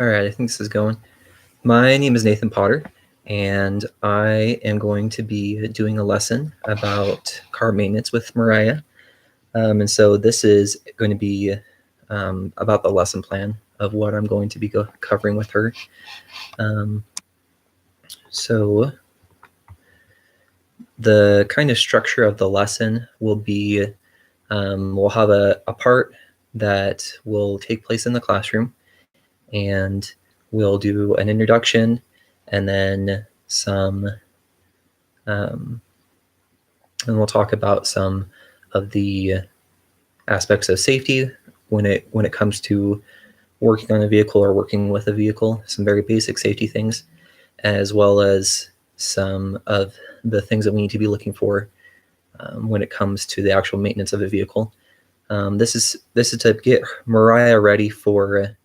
All right, I think this is going. My name is Nathan Potter, and I am going to be doing a lesson about car maintenance with Mariah. And so this is going to be about the lesson plan of what I'm going to be covering with her. Um, so the kind of structure of the lesson will be we'll have a part that will take place in the classroom, and we'll do an introduction and then some and we'll talk about some of the aspects of safety when it comes to working on a vehicle or working with a vehicle, some very basic safety things, as well as some of the things that we need to be looking for when it comes to the actual maintenance of a vehicle. This is to get Mariah ready for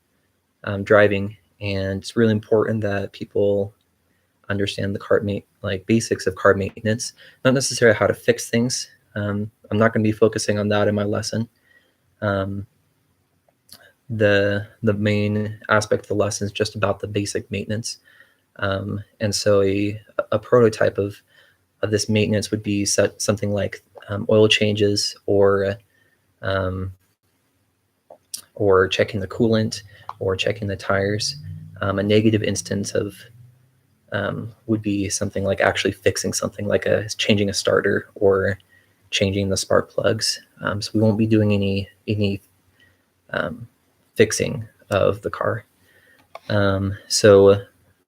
driving, and it's really important that people understand the basics of car maintenance, not necessarily how to fix things. I'm not going to be focusing on that in my lesson. Um, the main aspect of the lesson is just about the basic maintenance. And so a prototype of this maintenance would be something like oil changes um, or checking the coolant or checking the tires. A negative instance of would be something like actually fixing something like changing a starter or changing the spark plugs. So we won't be doing any fixing of the car. So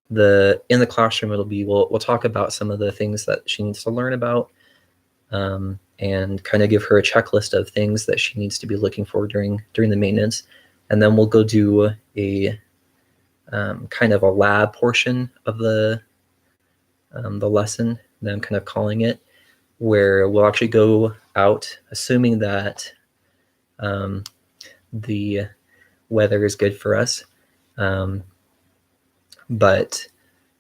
in the classroom it'll be we'll talk about some of the things that she needs to learn about, and kind of give her a checklist of things that she needs to be looking for during the maintenance, and then we'll go do a kind of a lab portion of the lesson that I'm kind of calling it, where we'll actually go out, assuming that the weather is good for us. But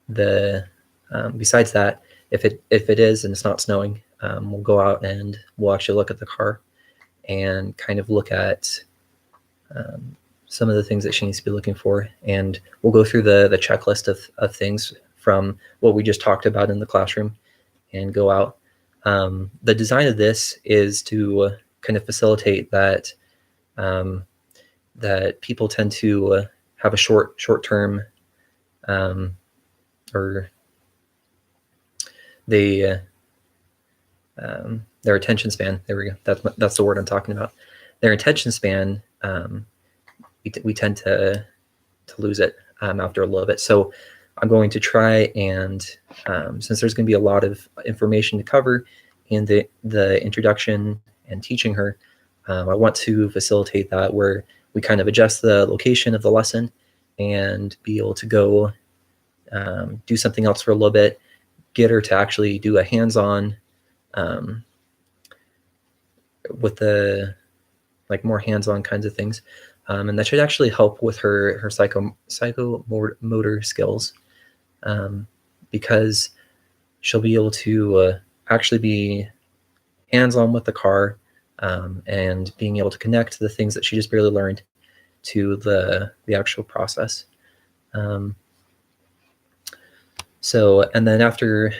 besides that, if it is and it's not snowing, we'll go out and we'll actually look at the car and kind of look at some of the things that she needs to be looking for, and we'll go through the checklist of things from what we just talked about in the classroom and go out. The design of this is to kind of facilitate that that people tend to have a short term, or they their attention span. There we go. That's the word I'm talking about. Their attention span, we tend to lose it after a little bit. So I'm going to try and since there's going to be a lot of information to cover in the introduction and teaching her, I want to facilitate that where we kind of adjust the location of the lesson and be able to go do something else for a little bit, get her to actually do a hands-on with the more hands-on kinds of things, and that should actually help with her psychomotor skills, because she'll be able to actually be hands-on with the car, and being able to connect the things that she just barely learned to the actual process. So, and then after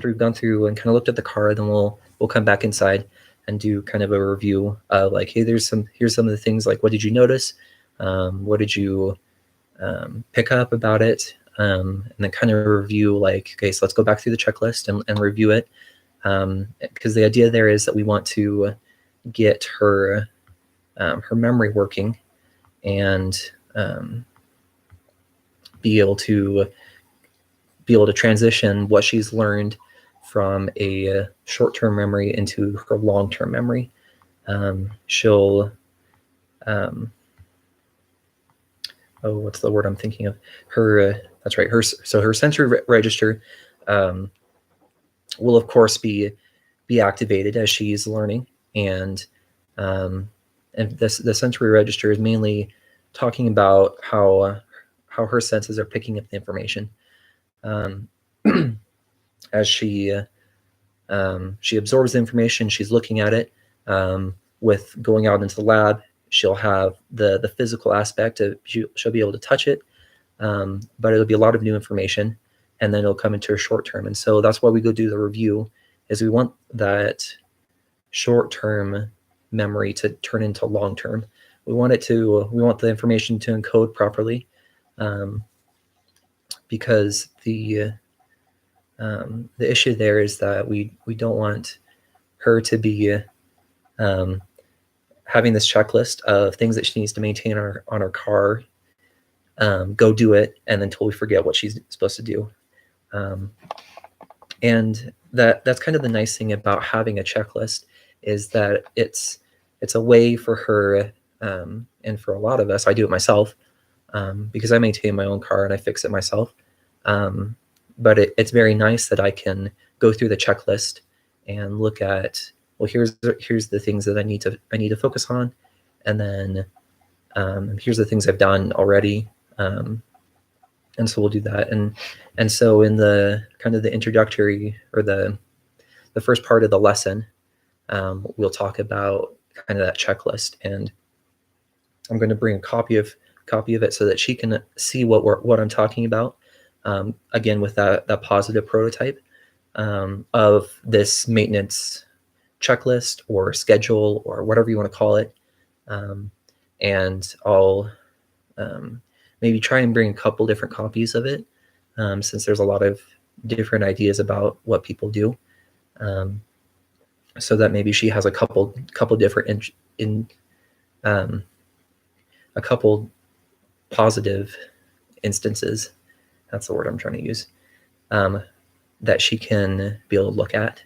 we've gone through and kind of looked at the car, then we'll come back inside and do kind of a review of like, hey, here's some of the things, like, what did you notice? What did you pick up about it? And then kind of review, like, okay, so let's go back through the checklist and review it. Because the idea there is that we want to get her memory working and be able to transition what she's learned from a short-term memory into her long-term memory. She'll what's the word I'm thinking of? That's right. Her sensory register will of course be activated as she's learning, and the sensory register is mainly talking about how her senses are picking up the information. As she absorbs the information, she's looking at it. With going out into the lab, she'll have the physical aspect of she'll be able to touch it, but it'll be a lot of new information, and then it'll come into a short term. And so that's why we go do the review, is we want that short term memory to turn into long term. We want the information to encode properly, because the issue there is that we don't want her to be having this checklist of things that she needs to maintain on her car, go do it, and then totally forget what she's supposed to do. And that's kind of the nice thing about having a checklist, is that it's a way for her, and for a lot of us, I do it myself, because I maintain my own car and I fix it myself. But it's very nice that I can go through the checklist and look at, well, here's the things that I need to focus on, and then here's the things I've done already, and so we'll do that. And so in the kind of the introductory, or the first part of the lesson, we'll talk about kind of that checklist, and I'm going to bring a copy of it so that she can see what I'm talking about. Again, with that positive prototype of this maintenance checklist or schedule or whatever you want to call it. And I'll maybe try and bring a couple different copies of it, since there's a lot of different ideas about what people do, so that maybe she has a couple different a couple positive instances, that's the word I'm trying to use, that she can be able to look at.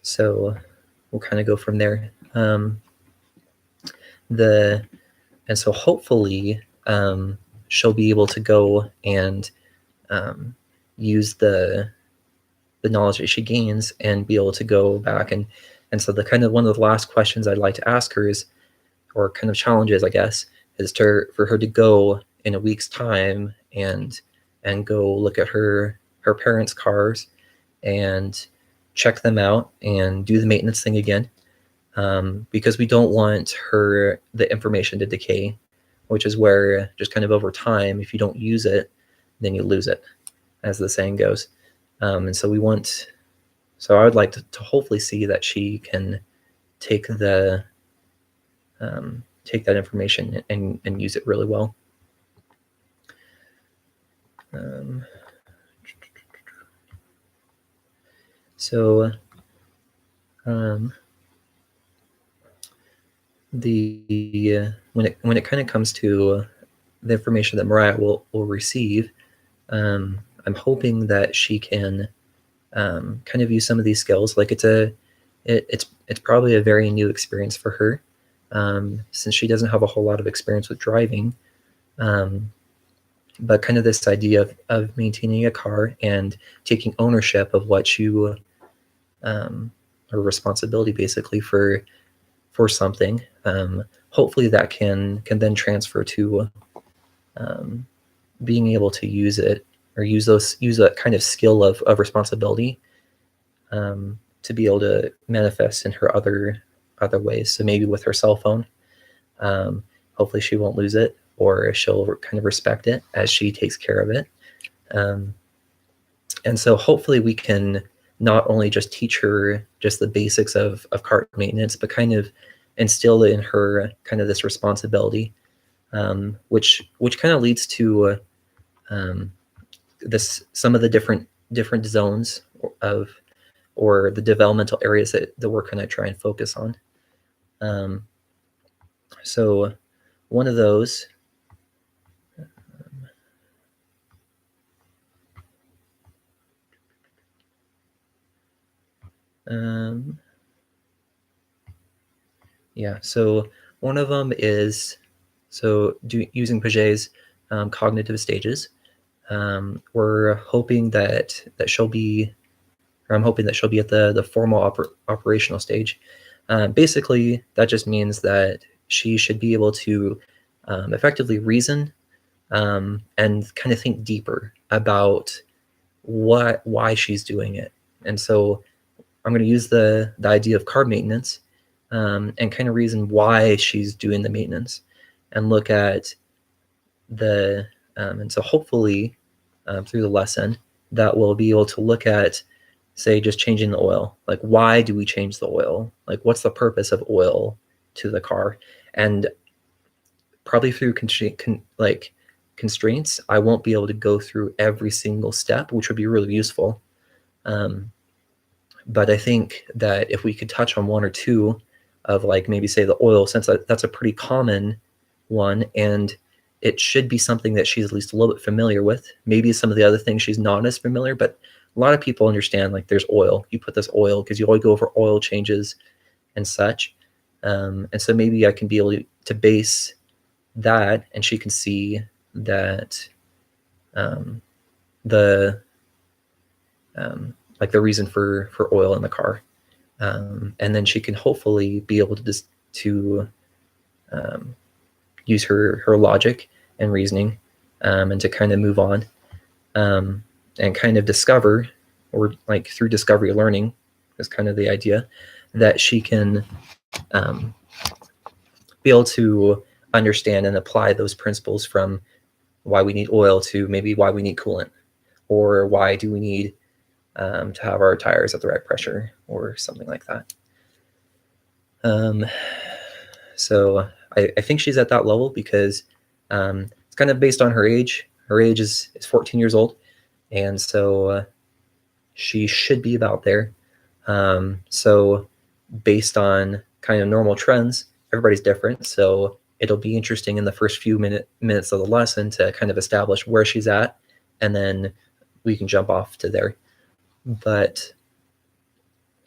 So we'll kind of go from there. And so hopefully she'll be able to go and use the knowledge that she gains and be able to go back. And so the kind of one of the last questions I'd like to ask her is, or kind of challenges, I guess, is for her to go in a week's time and go look at her parents' cars and check them out and do the maintenance thing again, because we don't want the information to decay, which is where just kind of over time, if you don't use it, then you lose it, as the saying goes. And so I would like to hopefully see that she can take that information and use it really well. When it kind of comes to the information that Mariah will receive, I'm hoping that she can kind of use some of these skills. Like it's probably a very new experience for her, since she doesn't have a whole lot of experience with driving. But kind of this idea of maintaining a car and taking ownership of what you, or responsibility basically for something. Hopefully that can then transfer to being able to use it, or use that kind of skill of responsibility, to be able to manifest in her other ways. So maybe with her cell phone, hopefully she won't lose it, or she'll kind of respect it as she takes care of it. And so hopefully we can not only just teach her just the basics of car maintenance, but kind of instill in her kind of this responsibility, which kind of leads to some of the different zones or the developmental areas that we're going to try and focus on. So one of those, so one of them is using Piaget's cognitive stages. We're hoping that she'll be, or I'm hoping that she'll be at the formal operational stage. Basically, that just means that she should be able to effectively reason and kind of think deeper about why she's doing it. And so I'm going to use the idea of car maintenance and kind of reason why she's doing the maintenance, and look at the And so hopefully through the lesson that we'll be able to look at, say, just changing the oil. Like, why do we change the oil? Like, what's the purpose of oil to the car? And probably through constraints, I won't be able to go through every single step, which would be really useful. But I think that if we could touch on one or two of, like, maybe say the oil, since that's a pretty common one, and it should be something that she's at least a little bit familiar with. Maybe some of the other things she's not as familiar, but a lot of people understand, like, there's oil. You put this oil because you always go over oil changes and such. And so maybe I can be able to base that, and she can see that like the reason for oil in the car, and then she can hopefully be able to just use her logic and reasoning, and to kind of move on, and kind of discover, or like through discovery learning is kind of the idea, that she can be able to understand and apply those principles from why we need oil to maybe why we need coolant, or why do we need to have our tires at the right pressure, or something like that. So I think she's at that level because it's kind of based on her age. Her age is 14 years old, and so she should be about there. So based on kind of normal trends, everybody's different. So it'll be interesting in the first few minutes of the lesson to kind of establish where she's at, and then we can jump off to there. But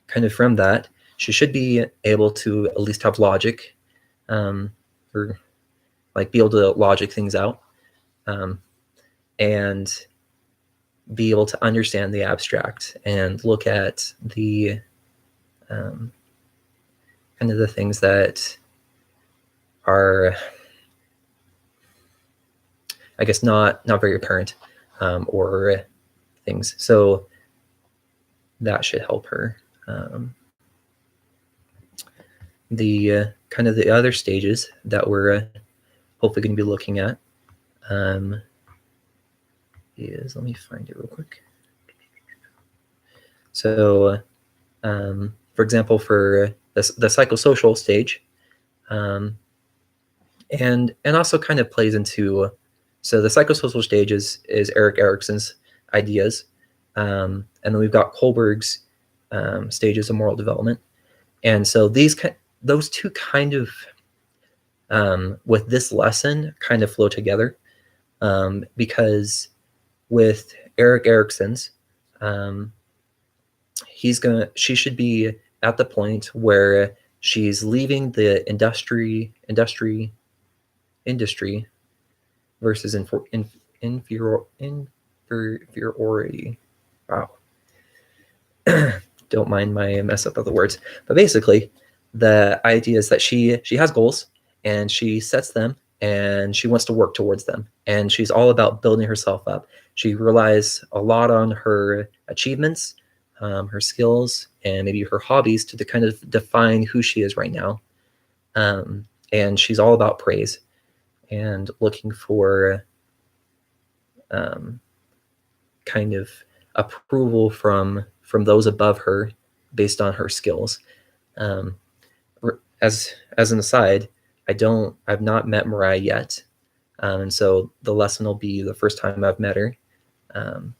kind of from that, she should be able to at least have logic, or like be able to logic things out, and be able to understand the abstract and look at the kind of the things that are, I guess, not very apparent, or things. So that should help her. The kind of the other stages that we're hopefully going to be looking at is, let me find it real quick. So, for example, for the psychosocial stage, and also kind of plays into, so the psychosocial stage is Erik Erikson's ideas, and then we've got Kohlberg's stages of moral development, and so those two kind of with this lesson kind of flow together, because with Erik Erikson's, she should be at the point where she's leaving the industry versus inferiority. Wow. Don't mind my mess up of the words, but basically the idea is that she has goals and she sets them and she wants to work towards them, and she's all about building herself up. She relies a lot on her achievements, her skills, and maybe her hobbies to kind of define who she is right now. And she's all about praise and looking for kind of approval from those above her based on her skills. As an aside, I've not met Mariah yet, and so the lesson will be the first time I've met her, and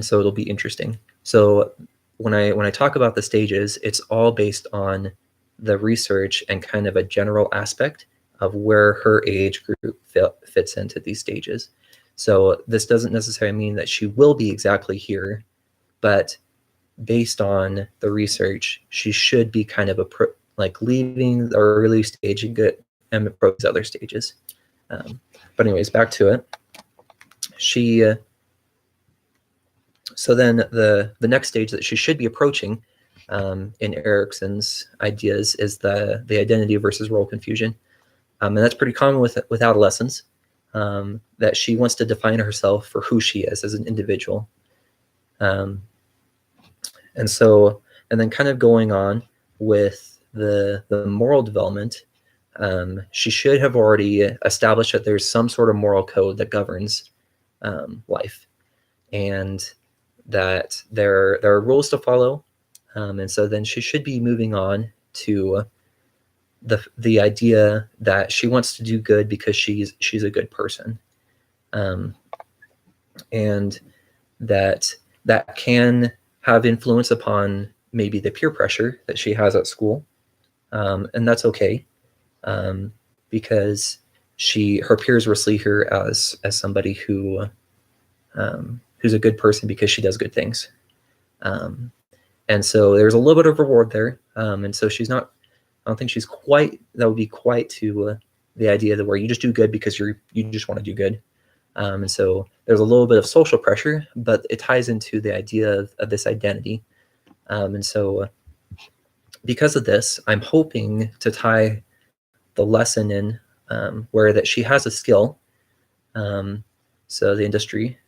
so it'll be interesting. So when I talk about the stages, it's all based on the research and kind of a general aspect of where her age group fits into these stages. So this doesn't necessarily mean that she will be exactly here, but based on the research, she should be kind of like leaving the early stage and approach other stages. But anyways, back to it. So then the next stage that she should be approaching in Erikson's ideas is the identity versus role confusion. And that's pretty common with adolescents, that she wants to define herself for who she is as an individual. And then kind of going on with the moral development, She should have already established that there's some sort of moral code that governs life, and that there are rules to follow. And so then she should be moving on to the idea that she wants to do good because she's a good person, and that can have influence upon maybe the peer pressure that she has at school, and that's okay, because her peers will see her as somebody who's a good person because she does good things, and so there's a little bit of reward there, and so she's not. I don't think she's quite. That would be quite to the idea that where you just do good because you just want to do good. And so there's a little bit of social pressure, but it ties into the idea of this identity. And so because of this, I'm hoping to tie the lesson in where that she has a skill. So the industry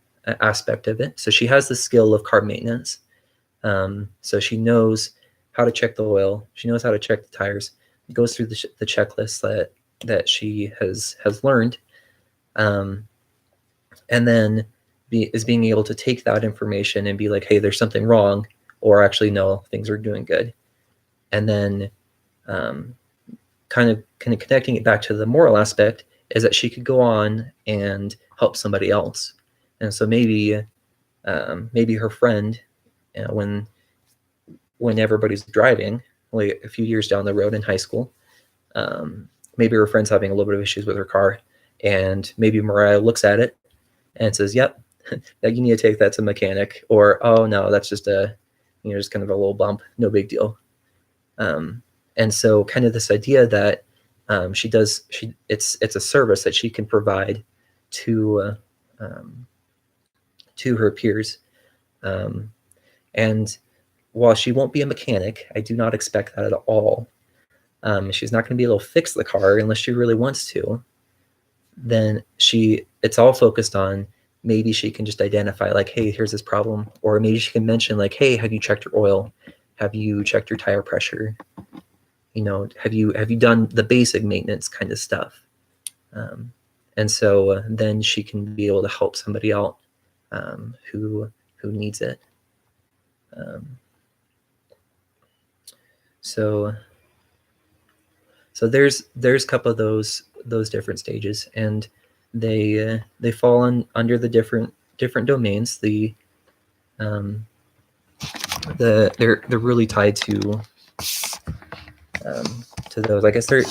aspect of it. So she has the skill of car maintenance. So she knows how to check the oil. She knows how to check the tires. It goes through the checklist that she has learned. And then is being able to take that information and be like, hey, there's something wrong, or actually, no, things are doing good. And then kind of connecting it back to the moral aspect is that she could go on and help somebody else. And so maybe her friend, when everybody's driving, like a few years down the road in high school, maybe her friend's having a little bit of issues with her car, and maybe Mariah looks at it and says, yep, you need to take that to mechanic, or, oh no, that's just just kind of a little bump, no big deal. And so kind of this idea that it's a service that she can provide to her peers. And while she won't be a mechanic, I do not expect that at all. She's not going to be able to fix the car unless she really wants to. Then it's all focused on, maybe she can just identify like, hey, here's this problem. Or maybe she can mention like, hey, have you checked your oil? Have you checked your tire pressure? Have you done the basic maintenance kind of stuff? And so then she can be able to help somebody out who needs it. So there's a couple of those different stages, and they fall under the different domains. They're really tied to those. I guess they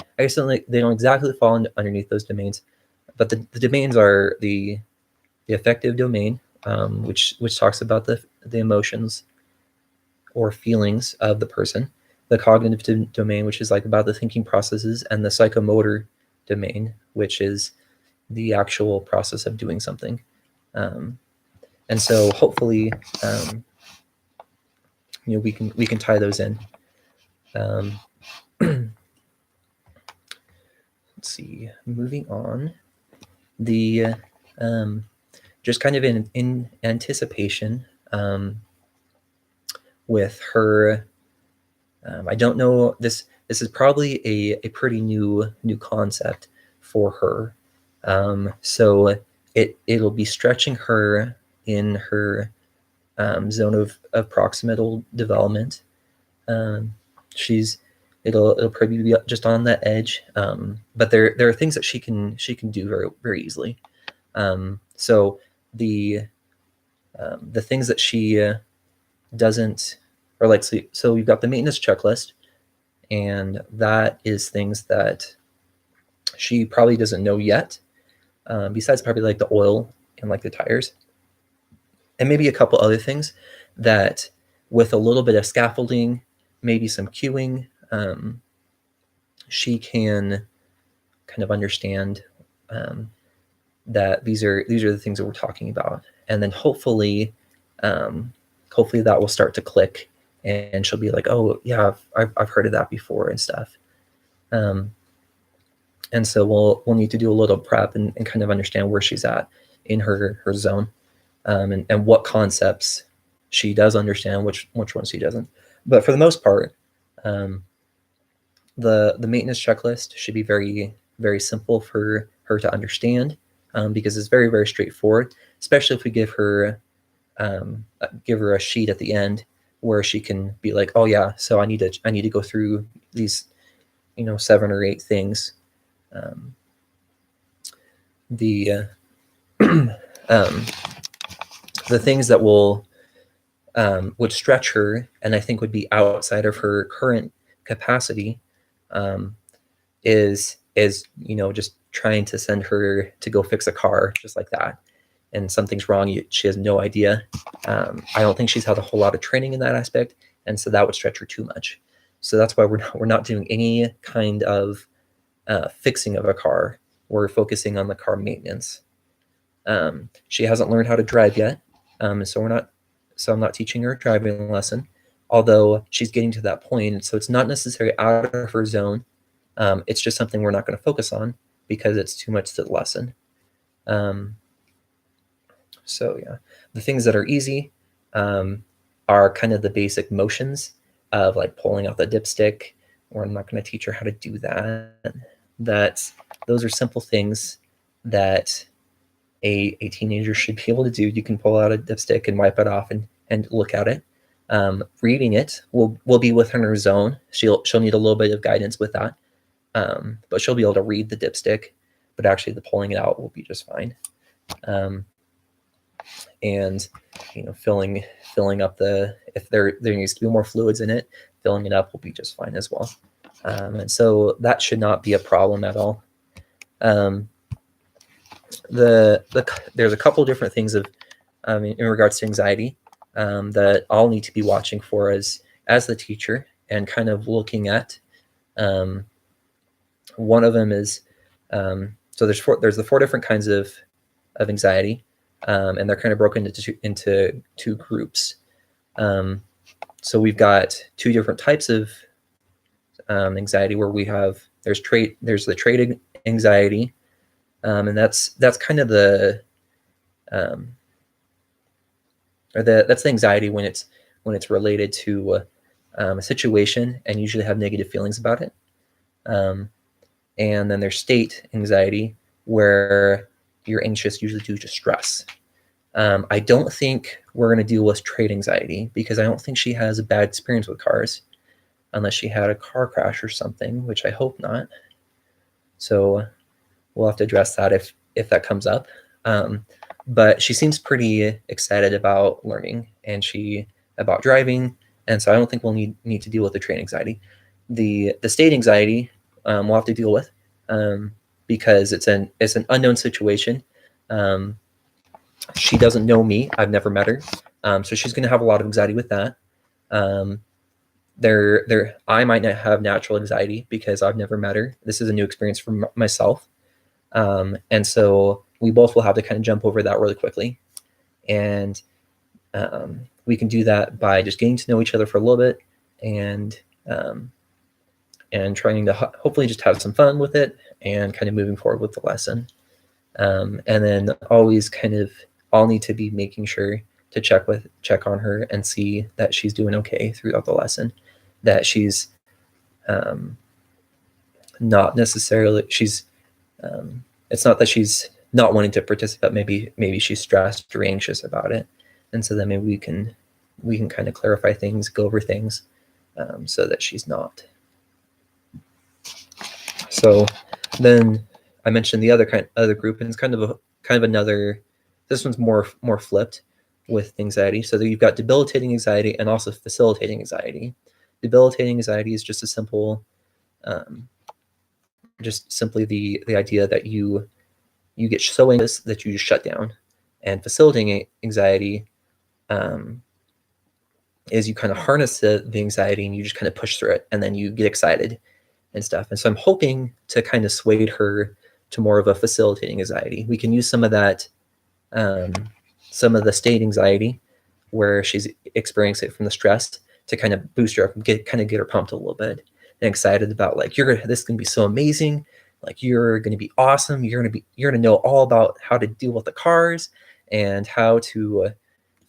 don't exactly fall underneath those domains, but the domains are the affective domain, which talks about the emotions or feelings of the person, the cognitive domain, which is like about the thinking processes, and the psychomotor domain, which is the actual process of doing something. And so hopefully, we can tie those in. Let's see. Moving on, the just kind of in anticipation with her. I don't know. This is probably a pretty new concept for her. So it'll be stretching her in her zone of proximal development. It'll probably be just on that edge. But there are things that she can do very, very easily. So the things that she doesn't, or like, so we've got the maintenance checklist, and that is things that she probably doesn't know yet, besides probably like the oil and like the tires, and maybe a couple other things that with a little bit of scaffolding, maybe some cueing, she can kind of understand that these are the things that we're talking about, and then hopefully that will start to click, and she'll be like, oh yeah, I've heard of that before and stuff. And so we'll need to do a little prep and kind of understand where she's at in her zone, and what concepts she does understand, which ones she doesn't. But for the most part, The maintenance checklist should be very, very simple for her to understand, because it's very, very straightforward, especially if we give her a sheet at the end where she can be like, oh yeah, so I need to go through these 7 or 8 things. The the things that would stretch her and I think would be outside of her current capacity, is just trying to send her to go fix a car just like that, and something's wrong, she has no idea. I don't think she's had a whole lot of training in that aspect, and so that would stretch her too much. So that's why we're not doing any kind of fixing of a car. We're focusing on the car maintenance. She hasn't learned how to drive yet, so I'm not teaching her a driving lesson, although she's getting to that point. So it's not necessarily out of her zone. It's just something we're not going to focus on because it's too much to the lesson. So yeah, the things that are easy are kind of the basic motions of like pulling out the dipstick, or I'm not going to teach her how to do that. Those are simple things that a teenager should be able to do. You can pull out a dipstick and wipe it off and look at it. Reading it will be within her zone. She'll need a little bit of guidance with that, but she'll be able to read the dipstick. But actually, the pulling it out will be just fine. And filling up if there needs to be more fluids in it, filling it up will be just fine as well. And so that should not be a problem at all. There's a couple different things in regards to anxiety that I'll need to be watching for as the teacher and kind of looking at. One of them is so there's the 4 different kinds of anxiety, and they're kind of broken into 2 groups. So we've got 2 different types of anxiety where there's the trait anxiety. And that's kind of that's the anxiety when it's related to a situation and usually have negative feelings about it. And then there's state anxiety where you're anxious usually due to stress. I don't think we're going to deal with trait anxiety because I don't think she has a bad experience with cars unless she had a car crash or something, which I hope not. So we'll have to address that if that comes up. But she seems pretty excited about learning and about driving, and so I don't think we'll need to deal with the trait anxiety. The state anxiety we'll have to deal with because it's an unknown situation. She doesn't know me. I've never met her, so she's going to have a lot of anxiety with that. I might not have natural anxiety because I've never met her. This is a new experience for myself. And so we both will have to kind of jump over that really quickly. And we can do that by just getting to know each other for a little bit and trying to hopefully just have some fun with it and kind of moving forward with the lesson. And then always I'll need to be making sure to check on her and see that she's doing okay throughout the lesson, that she's not necessarily, it's not that she's not wanting to participate. Maybe she's stressed or anxious about it. And so then maybe we can kind of clarify things, go over things, so that she's not. So then I mentioned the other group, and it's kind of another. This one's more flipped with anxiety. So you've got debilitating anxiety and also facilitating anxiety. Debilitating anxiety is just a simple, just simply the idea that you get so anxious that you just shut down. And facilitating anxiety is you kind of harness the anxiety and you just kind of push through it, and then you get excited and stuff. And so I'm hoping to kind of sway her to more of a facilitating anxiety. We can use some of that, some of the state anxiety where she's experiencing it from the stress to kind of boost her up and get her pumped a little bit and excited about like, this is going to be so amazing. Like you're going to be awesome. You're going to know all about how to deal with the cars and how to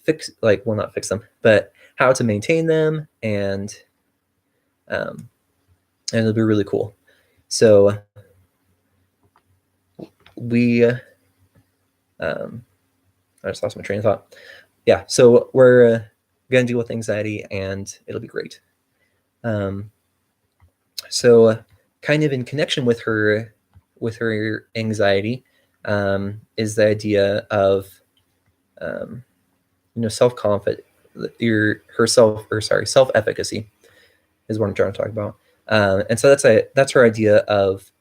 not fix them, but how to maintain them and and it'll be really cool. So we, I just lost my train of thought. Yeah, so we're gonna deal with anxiety, and it'll be great. So kind of in connection with her anxiety, is the idea of self-confidence, self-efficacy is what I'm trying to talk about. And so that's her idea of,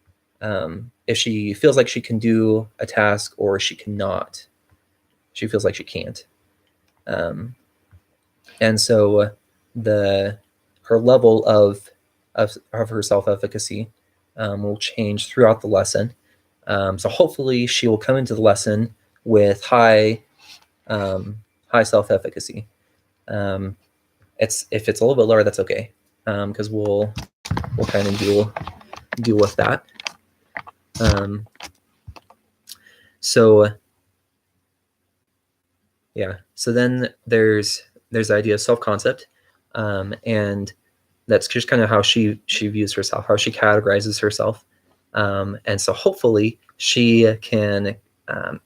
if she feels like she can do a task or she cannot, she feels like she can't. And so her level of her self-efficacy will change throughout the lesson. So hopefully she will come into the lesson with high self-efficacy. If it's a little bit lower, that's okay, because we'll kind of deal with that. So yeah, so then there's the idea of self-concept, and that's just kind of how she views herself, how she categorizes herself. And so hopefully she can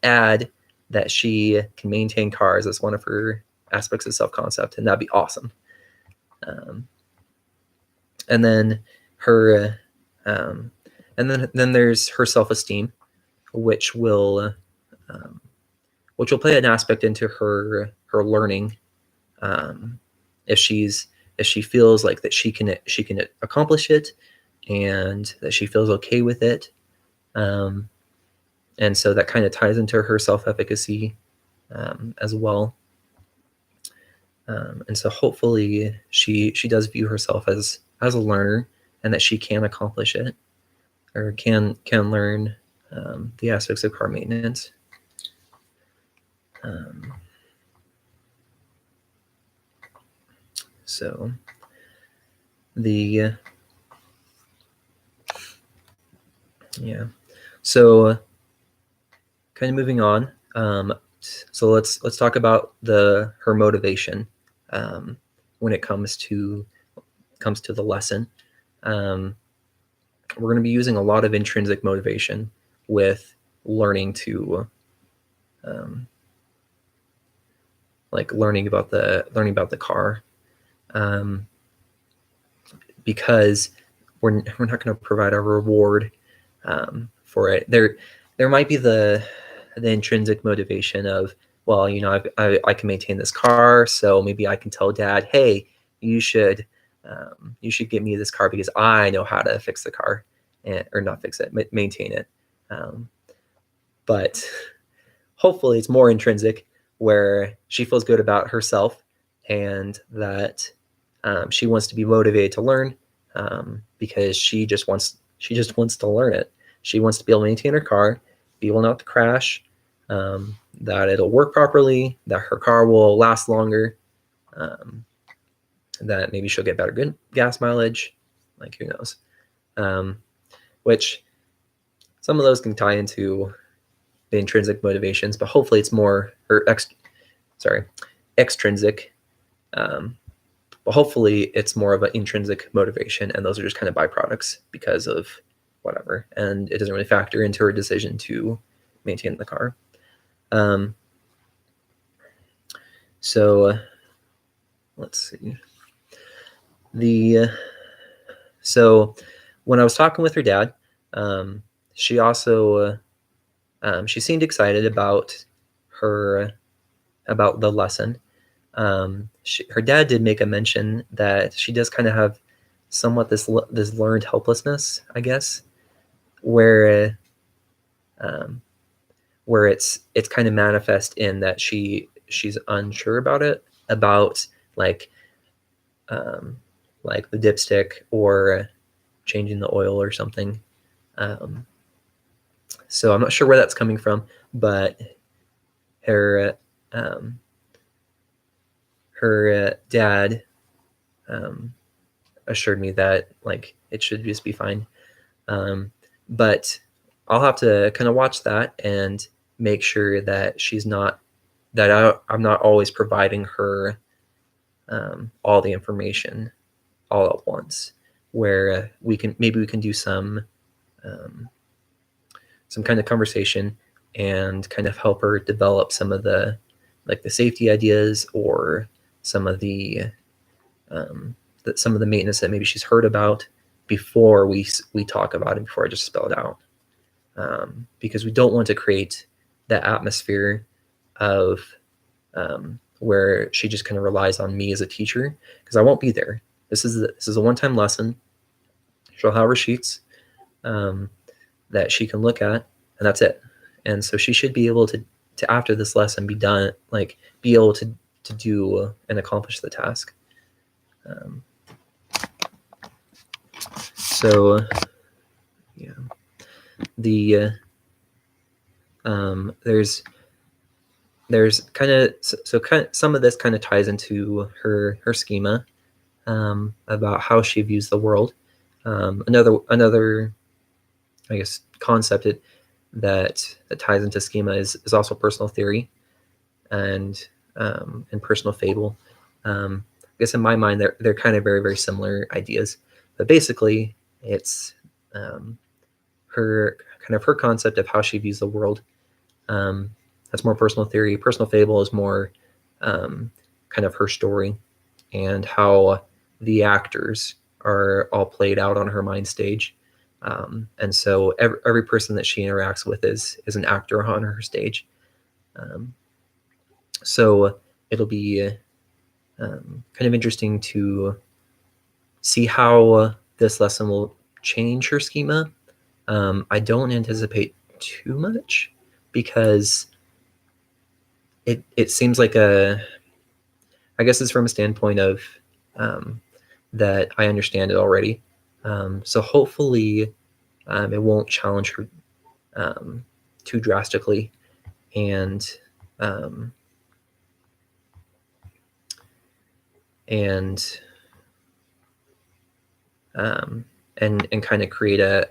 add that she can maintain cars as one of her aspects of self-concept, and that'd be awesome. And then her, and then there's her self-esteem, which will play an aspect into her learning. If she feels like that she can accomplish it, and that she feels okay with it, and so that kind of ties into her self-efficacy as well. And so hopefully she does view herself as a learner, and that she can accomplish it, or can learn the aspects of car maintenance. So the yeah, so kind of moving on. So let's talk about her motivation when it comes to the lesson. We're going to be using a lot of intrinsic motivation with learning to learning about the car, because we're not going to provide a reward for it. There might be the intrinsic motivation of, well, I can maintain this car, so maybe I can tell Dad, hey, you should get me this car because I know how to fix the car, or not fix it, maintain it. But hopefully it's more intrinsic, where she feels good about herself, and that she wants to be motivated to learn, because she just wants to learn it. She wants to be able to maintain her car, be able not to crash, that it'll work properly, that her car will last longer, that maybe she'll get better gas mileage, like who knows. Which some of those can tie into the intrinsic motivations, but hopefully it's more extrinsic. But hopefully it's more of an intrinsic motivation, and those are just kind of byproducts because of whatever, and it doesn't really factor into her decision to maintain the car. So let's see. So when I was talking with her dad, she also she seemed excited about the lesson. Her dad did make a mention that she does kind of have somewhat this learned helplessness, I guess, where it's kind of manifest in that she's unsure about it, about like the dipstick or changing the oil or something. So I'm not sure where that's coming from, but her dad assured me that it should just be fine. But I'll have to kind of watch that and make sure that I'm not always providing her all the information all at once. where we can do some kind of conversation and kind of help her develop some of the safety ideas, or some of the maintenance that maybe she's heard about before we talk about it, before I just spell it out, because we don't want to create that atmosphere of where she just kind of relies on me as a teacher, because I won't be there. This is a one-time lesson. She'll have her sheets that she can look at, and that's it. And so she should be able to after this lesson be done, be able to do and accomplish the task. So yeah, the there's kind of some of this kind of ties into her schema about how she views the world. Another I guess concept that ties into schema is also personal theory and personal fable. I guess in my mind they're kind of very, very similar ideas, but basically it's her concept of how she views the world. That's more personal theory. Personal fable is more kind of her story and how the actors are all played out on her mind stage. And so every person that she interacts with is an actor on her stage. So it'll be kind of interesting to see how this lesson will change her schema. I don't anticipate too much, because it seems like I guess it's from a standpoint of that I understand it already. So hopefully it won't challenge her too drastically, and kind of create a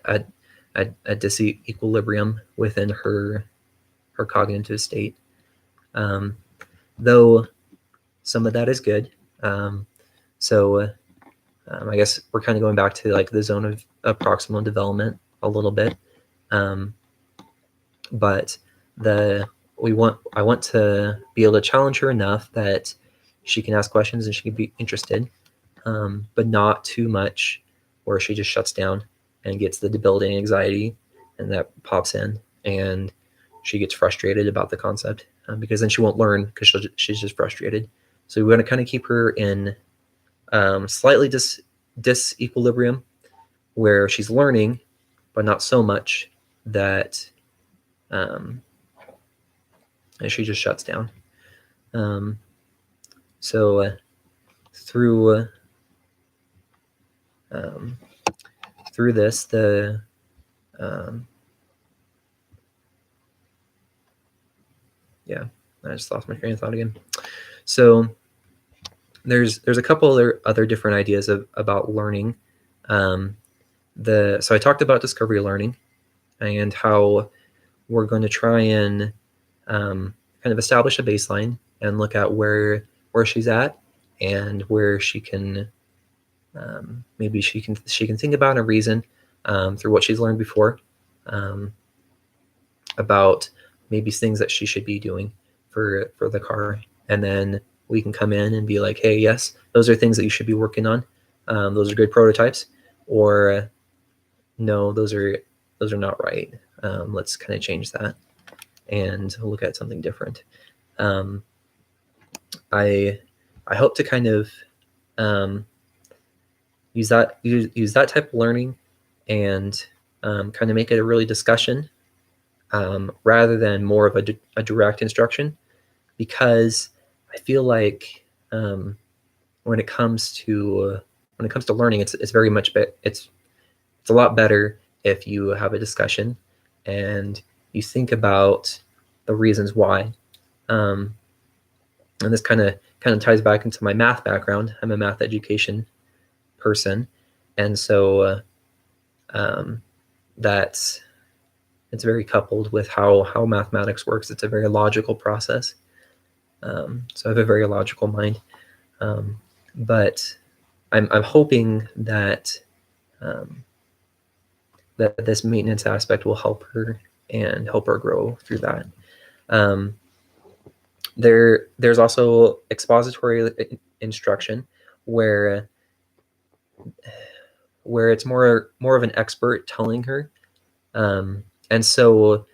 disequilibrium within her cognitive state. Though some of that is good. So I guess we're kind of going back to the zone of proximal development a little bit. But I want to be able to challenge her enough that she can ask questions and she can be interested, but not too much where she just shuts down and gets the debilitating anxiety, and that pops in and she gets frustrated about the concept, because then she won't learn, because she's just frustrated. So we want to kind of keep her in slightly disequilibrium, where she's learning, but not so much that and she just shuts down. So through this, I just lost my train of thought again. So there's a couple other different ideas about learning. So I talked about discovery learning and how we're going to try and kind of establish a baseline and look at where she's at, and where she can maybe she can think about and reason through what she's learned before, about maybe things that she should be doing for the car. And then we can come in and be like, hey, yes, those are things that you should be working on. Those are good prototypes. Or no, those are not right. Let's kind of change that and look at something different. I hope to kind of use that type of learning and kind of make it a really discussion, rather than more of a direct instruction, because I feel like when it comes to learning, it's very much it's a lot better if you have a discussion and you think about the reasons why. And this kind of ties back into my math background. I'm a math education person, and so that's it's very coupled with how mathematics works. It's a very logical process. So I have a very logical mind, but I'm hoping that that this maintenance aspect will help her and help her grow through that. There's also expository instruction where it's more of an expert telling her, and so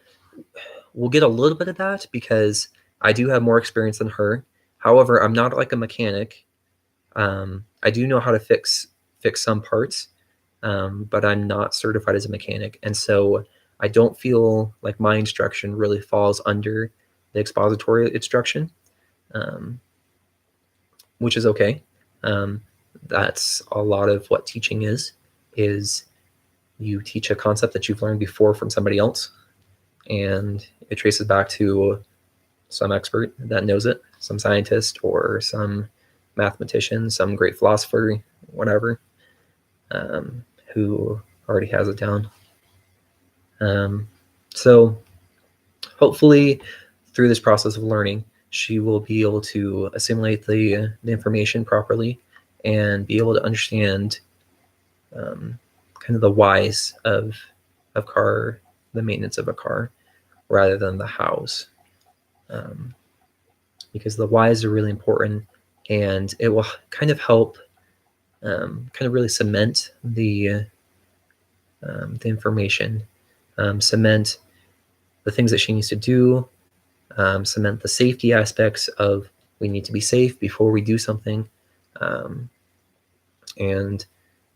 we'll get a little bit of that because I do have more experience than her. However, I'm not like a mechanic. I do know how to fix some parts, but I'm not certified as a mechanic, and so I don't feel like my instruction really falls under the expository instruction, which is okay. That's a lot of what teaching is you teach a concept that you've learned before from somebody else, and it traces back to some expert that knows it, some scientist or some mathematician, some great philosopher, whatever, who already has it down. So hopefully through this process of learning, she will be able to assimilate the information properly and be able to understand kind of the whys of car, the maintenance of a car, rather than the hows, because the whys are really important, and it will kind of help kind of really cement the information, cement the things that she needs to do, cement the safety aspects of we need to be safe before we do something, and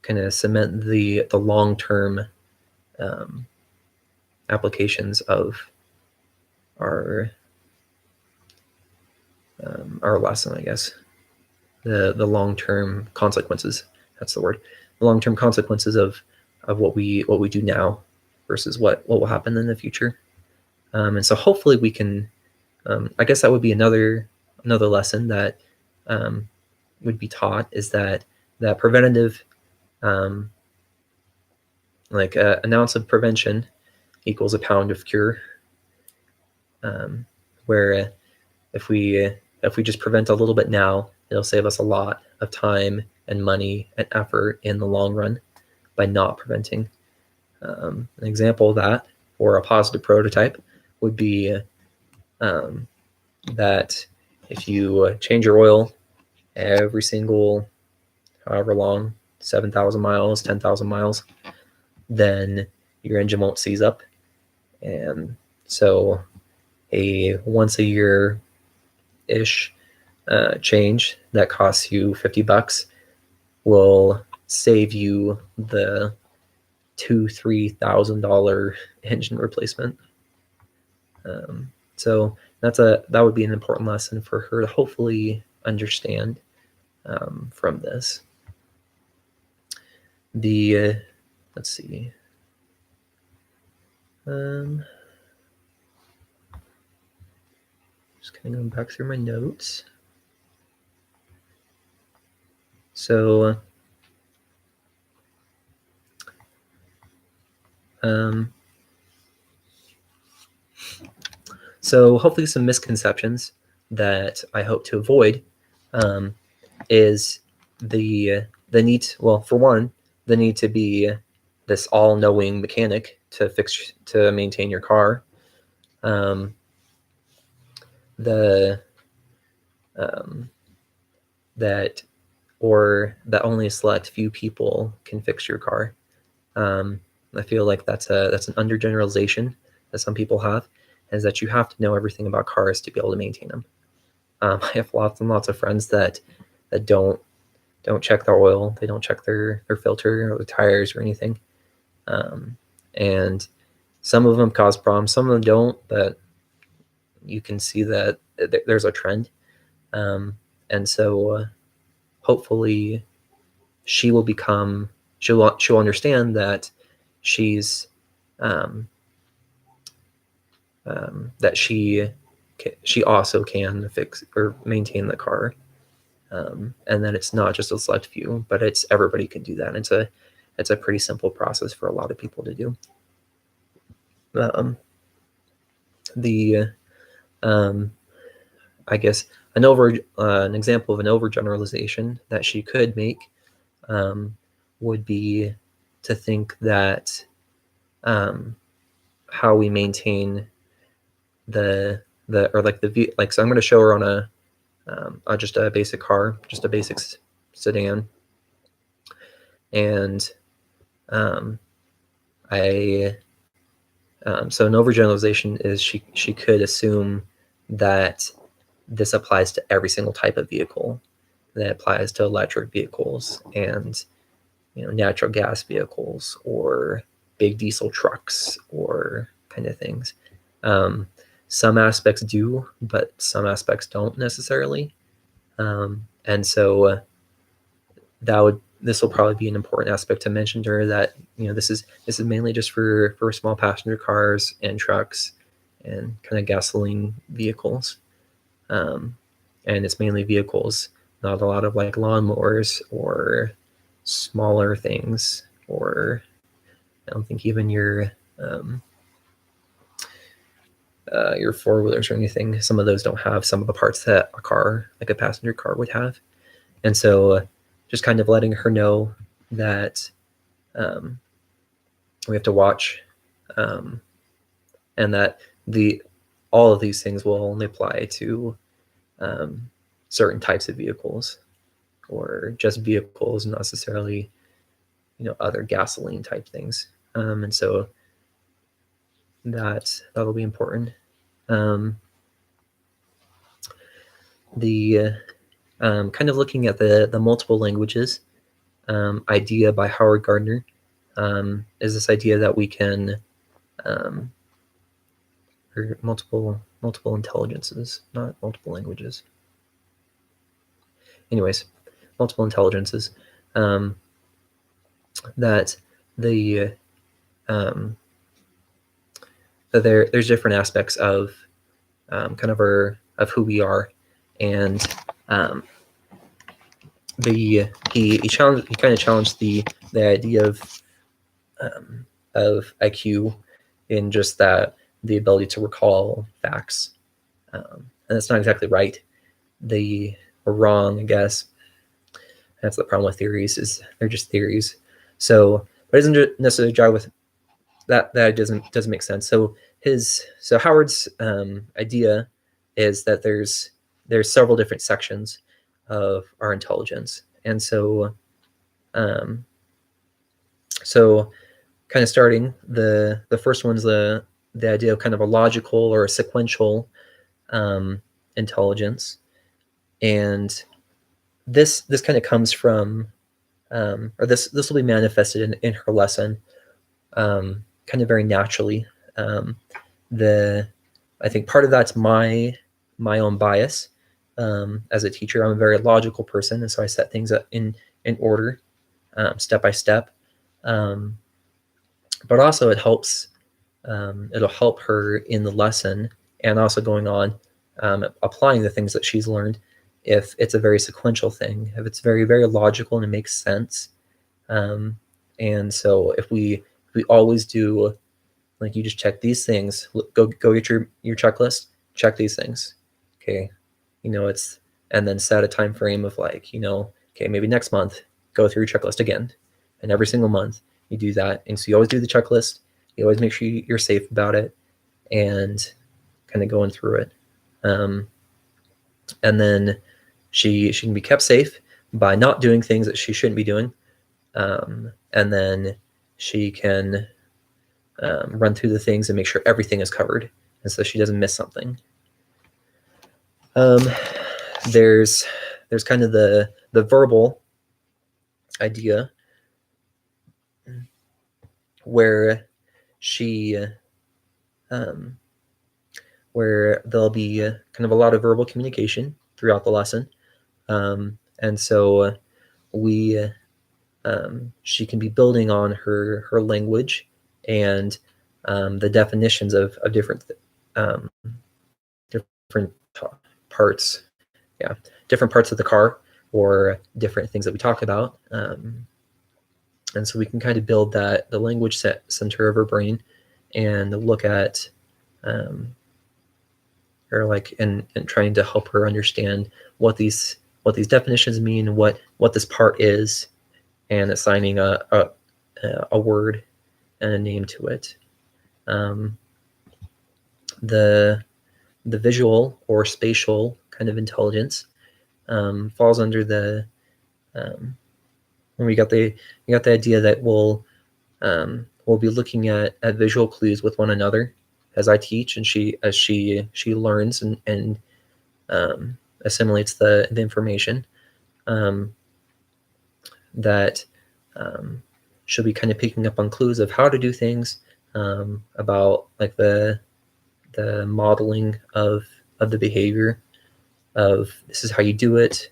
kind of cement the long-term applications of our lesson, I guess. The long-term consequences, that's the word. The long-term consequences of what we do now versus what will happen in the future. And so hopefully we can, I guess that would be another lesson that would be taught, is that preventative, like an ounce of prevention equals a pound of cure, where if we just prevent a little bit now, it'll save us a lot of time and money and effort in the long run by not preventing. An example of that, or a positive prototype, would be that if you change your oil every single however long, 7,000 miles, 10,000 miles, then your engine won't seize up. And so a once a year ish change that costs you $50 will save you the $2,000-3,000 engine replacement. So that would be an important lesson for her to hopefully understand from this. Let's see. Just kind of going back through my notes. So hopefully some misconceptions that I hope to avoid is the need, well, for one, the need to be this all-knowing mechanic to maintain your car. That only a select few people can fix your car. I feel like that's an undergeneralization that some people have, is that you have to know everything about cars to be able to maintain them. I have lots and lots of friends that don't check their oil, they don't check their filter or the tires or anything, and some of them cause problems, some of them don't, but you can see that there's a trend, and so hopefully she'll understand that she's that she also can fix or maintain the car, and that it's not just a select few, but it's everybody can do that. It's a pretty simple process for a lot of people to do. I guess an example of an overgeneralization that she could make would be to think that how we maintain the or like the like, so I'm going to show her on a just a basic car, just a basic sedan, and so an overgeneralization is she could assume that this applies to every single type of vehicle, that applies to electric vehicles and natural gas vehicles or big diesel trucks or kind of things. Some aspects do, but some aspects don't necessarily. And so this will probably be an important aspect to mention to her, that this is mainly just for small passenger cars and trucks and kind of gasoline vehicles. And it's mainly vehicles, not a lot of like lawnmowers or smaller things, or I don't think even your four-wheelers or anything. Some of those don't have some of the parts that a car, like a passenger car, would have. And so just kind of letting her know that we have to watch, and that all of these things will only apply to certain types of vehicles, or just vehicles, not necessarily other gasoline type things. And so that'll be important. The kind of looking at the multiple languages idea by Howard Gardner is this idea that we can, or multiple intelligences, not multiple languages. Anyways, multiple intelligences, that there's different aspects of kind of of who we are, and he kind of challenged the idea of IQ in just that the ability to recall facts, and that's not exactly right. They were wrong, I guess. That's the problem with theories, is they're just theories. So, but it doesn't necessarily jive with that. That doesn't make sense. So Howard's idea is that there's several different sections of our intelligence, and so kind of starting the first one's the idea of kind of a logical or a sequential intelligence, and this kind of comes from or this will be manifested in her lesson kind of very naturally. I think part of that's my own bias. As a teacher, I'm a very logical person, and so I set things up in order, step by step. But also it helps. It'll help her in the lesson, and also going on applying the things that she's learned, if it's a very sequential thing, if it's very, very logical and it makes sense. And so if we always do, like, you just check these things, go get your checklist, check these things, okay, and then set a time frame of like, okay, maybe next month go through your checklist again, and every single month you do that. And so you always do the checklist, you always make sure you're safe about it, and kind of going through it. And then she can be kept safe by not doing things that she shouldn't be doing. And then she can run through the things and make sure everything is covered, and so she doesn't miss something. There's kind of the verbal idea, where where there'll be kind of a lot of verbal communication throughout the lesson, and so she can be building on her language and the definitions of different parts, different parts of the car, or different things that we talk about. And so we can kind of build the language center of her brain, and look at or like and trying to help her understand what these definitions mean, what this part is, and assigning a word and a name to it. The visual or spatial kind of intelligence falls under the when we got the idea that we'll be looking at visual clues with one another as I teach, and she learns and assimilates the information. That she'll be kind of picking up on clues of how to do things, about like the modeling of the behavior of this is how you do it,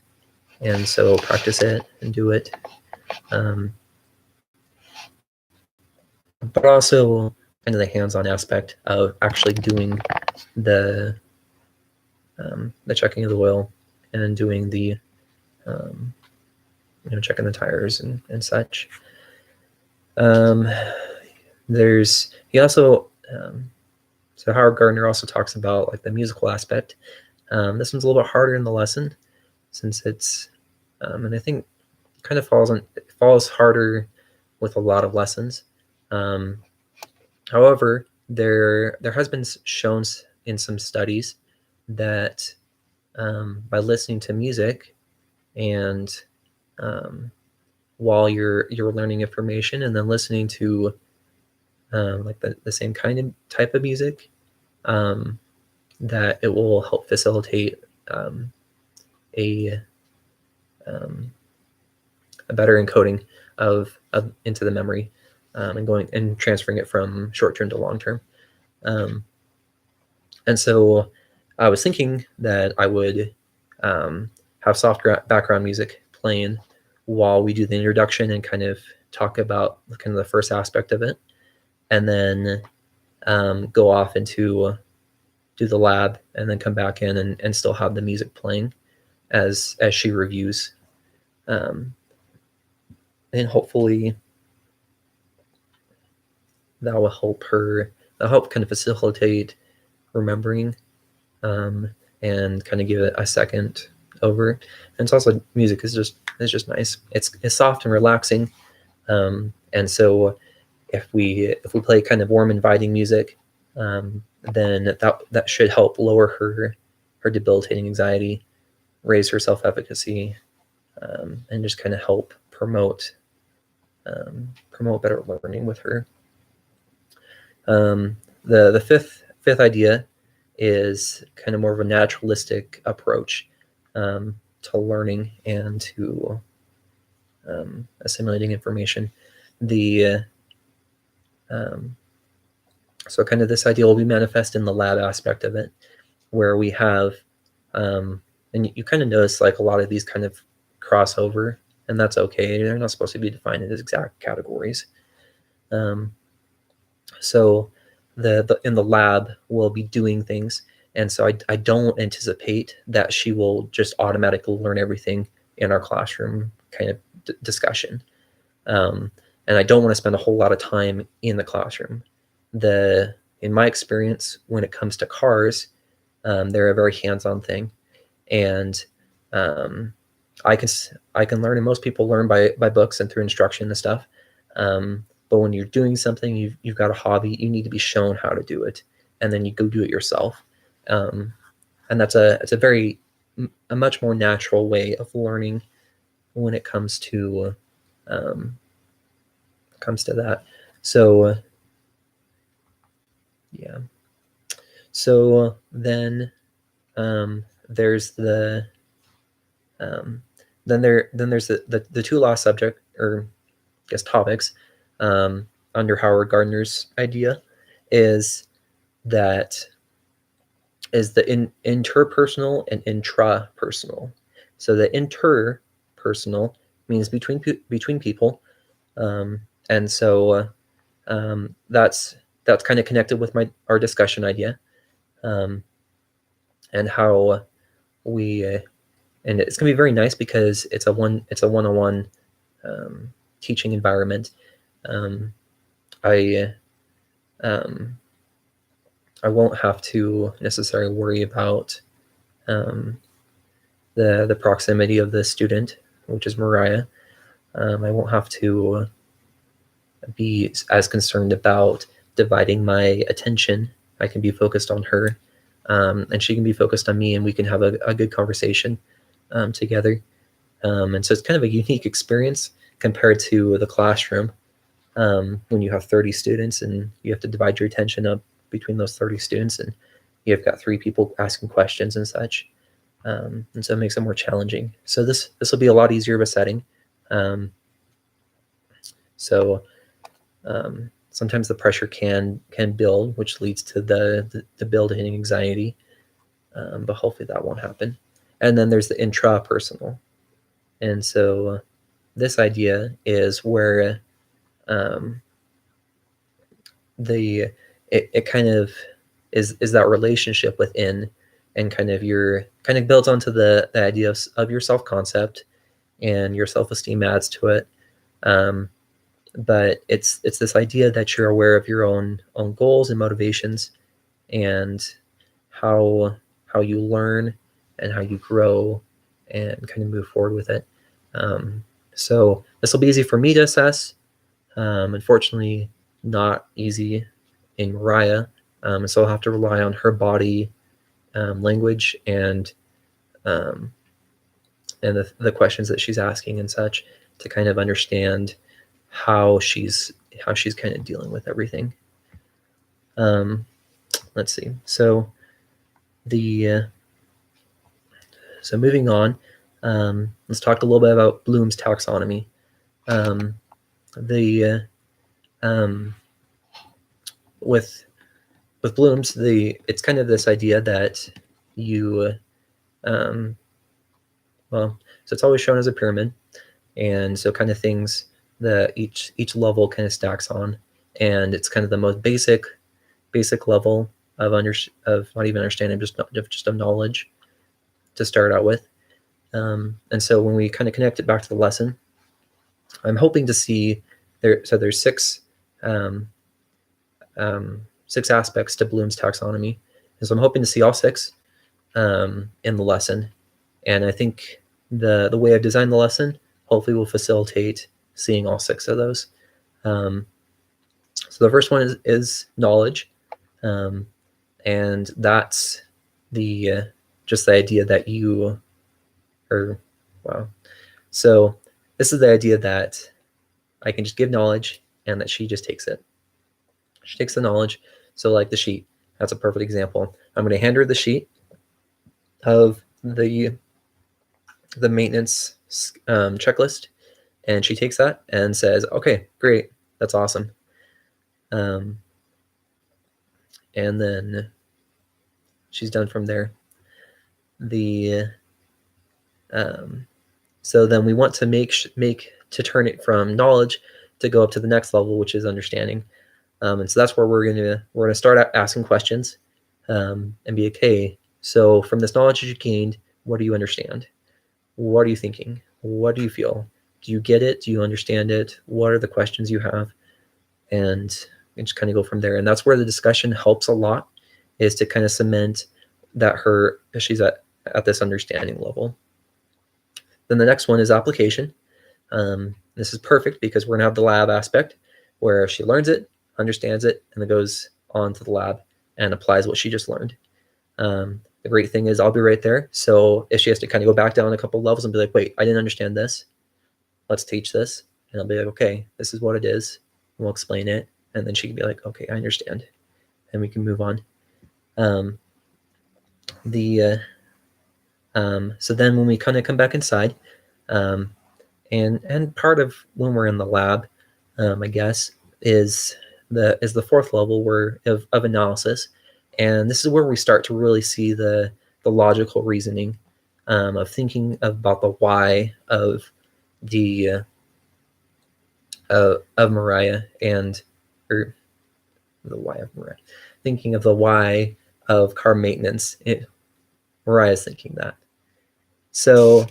and so practice it and do it. But also kind of the hands-on aspect of actually doing the checking of the oil and doing the checking the tires and such. There's he also so Howard Gardner also talks about like the musical aspect. This one's a little bit harder in the lesson since it's and I think kind of falls harder with a lot of lessons. However, there has been shown in some studies that by listening to music and while you're learning information and then listening to like the same kind of type of music, that it will help facilitate a better encoding of into the memory, and going and transferring it from short term to long term. And so I was thinking that I would have soft background music playing while we do the introduction and kind of talk about kind of the first aspect of it, and then go off into do the lab and then come back in and still have the music playing as she reviews. And hopefully that will help kind of facilitate remembering, and kind of give it a second over. And it's also music is just nice. It's soft and relaxing. And so if we play kind of warm, inviting music, then that should help lower her debilitating anxiety, raise her self-efficacy, and just kind of help promote better learning with her. The fifth idea is kind of more of a naturalistic approach to learning and to assimilating information. So kind of this idea will be manifest in the lab aspect of it, where we have, and you kind of notice like a lot of these kind of crossover, and that's okay. They're not supposed to be defined as exact categories. So in the lab we'll be doing things, and so I don't anticipate that she will just automatically learn everything in our classroom kind of discussion. And I don't want to spend a whole lot of time in the classroom. In my experience, when it comes to cars, they're a very hands-on thing, and I can learn, and most people learn by books and through instruction and stuff. But when you're doing something, you've got a hobby, you need to be shown how to do it, and then you go do it yourself. And that's a much more natural way of learning when it comes to that. So yeah. So then there's the there's the two last subject, or I guess topics, under Howard Gardner's idea is the interpersonal and intrapersonal. So the interpersonal means between people, and so that's kind of connected with our discussion idea, and how we and it's gonna be very nice because it's a one-on-one teaching environment. I won't have to necessarily worry about the proximity of the student, which is Mariah. I won't have to be as concerned about dividing my attention. I can be focused on her, and she can be focused on me, and we can have a good conversation together. And so it's kind of a unique experience compared to the classroom, when you have 30 students and you have to divide your attention up between those 30 students, and you've got 3 people asking questions and such. And so it makes it more challenging. So this will be a lot easier of a setting. So sometimes the pressure can build, which leads to the built-in anxiety, but hopefully that won't happen. And then there's the intrapersonal. And so this idea is where it kind of is that relationship within, and kind of builds onto the idea of your self-concept, and your self-esteem adds to it. But it's this idea that you're aware of your own goals and motivations, and how you learn and how you grow and kind of move forward with it. So this will be easy for me to assess. Unfortunately, not easy in Mariah. So I'll have to rely on her body language and the questions that she's asking and such to kind of understand how she's kind of dealing with everything. Let's see. So so moving on, let's talk a little bit about Bloom's taxonomy. With Bloom's, it's kind of this idea that you so it's always shown as a pyramid, and so kind of things that each level kind of stacks on, and it's kind of the most basic level of not even understanding, just of knowledge to start out with. And so when we kind of connect it back to the lesson, I'm hoping to see there's 6 aspects to Bloom's taxonomy, and so I'm hoping to see all 6 in the lesson. And I think the way I've designed the lesson hopefully will facilitate seeing all 6 of those. So the first one is knowledge, and that's just the idea that you are, wow. So this is the idea that I can just give knowledge, and that she just takes it. She takes the knowledge. So like the sheet, that's a perfect example. I'm going to hand her the sheet of the maintenance checklist, and she takes that and says, okay, great, that's awesome. And then she's done from there. So then we want to to turn it from knowledge to go up to the next level, which is understanding. And so that's where we're gonna start asking questions, and be okay. So from this knowledge that you gained, what do you understand? What are you thinking? What do you feel? Do you get it? Do you understand it? What are the questions you have? And just kind of go from there. And that's where the discussion helps a lot, is to kind of cement that she's at this understanding level. Then the next one is application. This is perfect because we're gonna have the lab aspect where she learns it, understands it, and then goes on to the lab and applies what she just learned. The great thing is I'll be right there. So if she has to kind of go back down a couple levels and be like, wait, I didn't understand this, let's teach this. And I'll be like, okay, this is what it is. And we'll explain it. And then she can be like, okay, I understand. And we can move on. So then when we kind of come back inside, and part of when we're in the lab, I guess, is the 4th level of analysis. And this is where we start to really see the logical reasoning, of thinking about the why of Mariah, or the why of Mariah, thinking of the why of car maintenance. Mariah's thinking that. So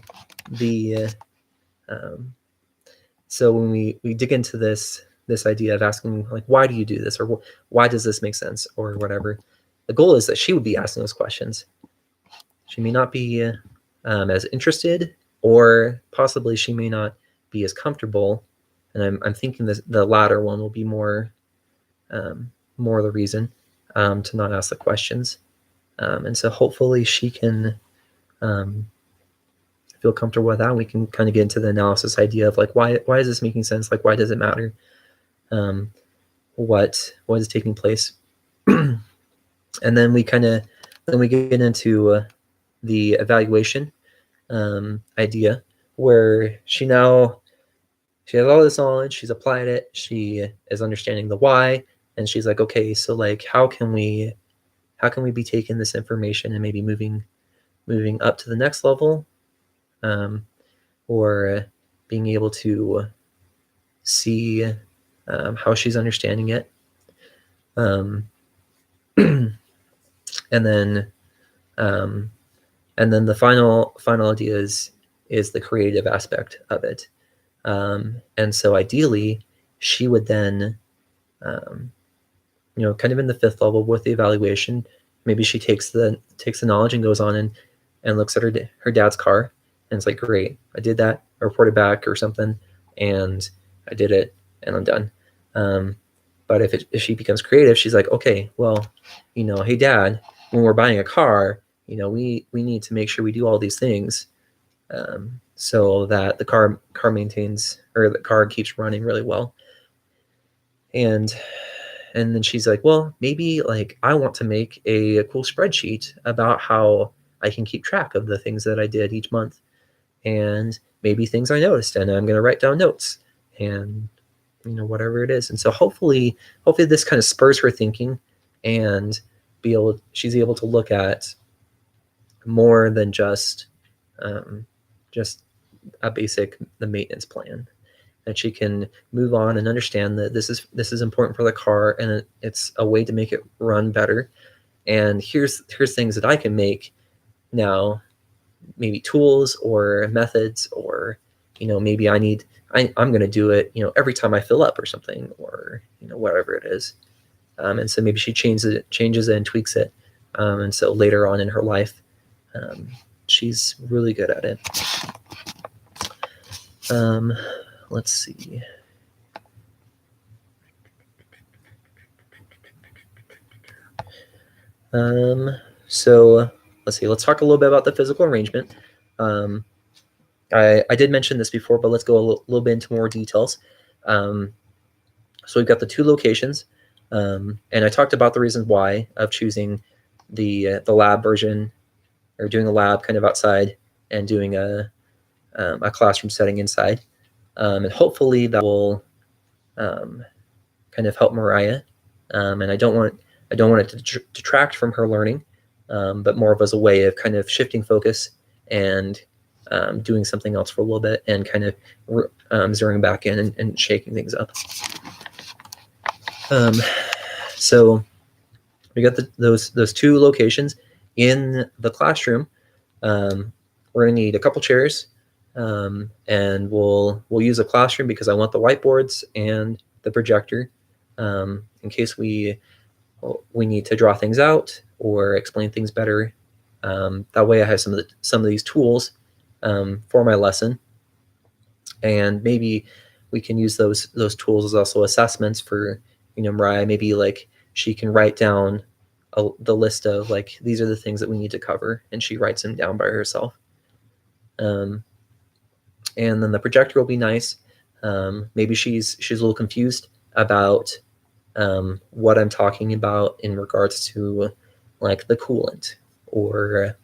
so when we dig into this idea of asking, like, why do you do this, or why does this make sense, or whatever, the goal is that she would be asking those questions. She may not be as interested, or possibly she may not be as comfortable And I'm thinking the latter one will be more the reason to not ask the questions. And so hopefully she can feel comfortable with that. We can kind of get into the analysis idea of like, why is this making sense? Like, why does it matter? What is taking place? And then we get into the evaluation idea, where she has all this knowledge, she's applied it, she is understanding the why, and she's like, okay, so like how can we be taking this information and maybe moving up to the next level, or being able to see how she's understanding it. And then the final idea is the creative aspect of it. And so ideally, she would then, kind of in the fifth level with the evaluation, maybe she takes the knowledge and goes on and looks at her dad's car, and it's like, great, I did that, I reported back or something, and I did it, and I'm done. But if she becomes creative, she's like, okay, well, hey dad, when we're buying a car, we need to make sure we do all these things, so that the car maintains, or the car keeps running really well. And then she's like, well, maybe like I want to make a cool spreadsheet about how I can keep track of the things that I did each month, and maybe things I noticed, and I'm going to write down notes, and whatever it is. And so hopefully this kind of spurs her thinking, and she's able to look at more than just a basic the maintenance plan, that she can move on and understand that this is important for the car, and it's a way to make it run better. And here's things that I can make now, maybe tools or methods, or maybe I'm going to do it every time I fill up or something, or whatever it is. And so maybe she changes it and tweaks it, and so later on in her life, she's really good at it. Let's see. So let's see. Let's talk a little bit about the physical arrangement. I did mention this before, but let's go a little bit into more details. So we've got the two locations, and I talked about the reasons why of choosing the lab version, or doing a lab kind of outside and doing a classroom setting inside, and hopefully that will kind of help Mariah. And I don't want it to detract from her learning, but more of as a way of kind of shifting focus and doing something else for a little bit, and kind of zeroing back in and shaking things up. So we got those two locations. In the classroom, we're going to need a couple chairs, and we'll use a classroom because I want the whiteboards and the projector, in case we need to draw things out or explain things better. That way I have some of these tools for my lesson, and maybe we can use those tools as also assessments for Mariah. Maybe like she can write down the list of like, these are the things that we need to cover, and she writes them down by herself. And then the projector will be nice. Maybe she's a little confused about what I'm talking about in regards to like the coolant, or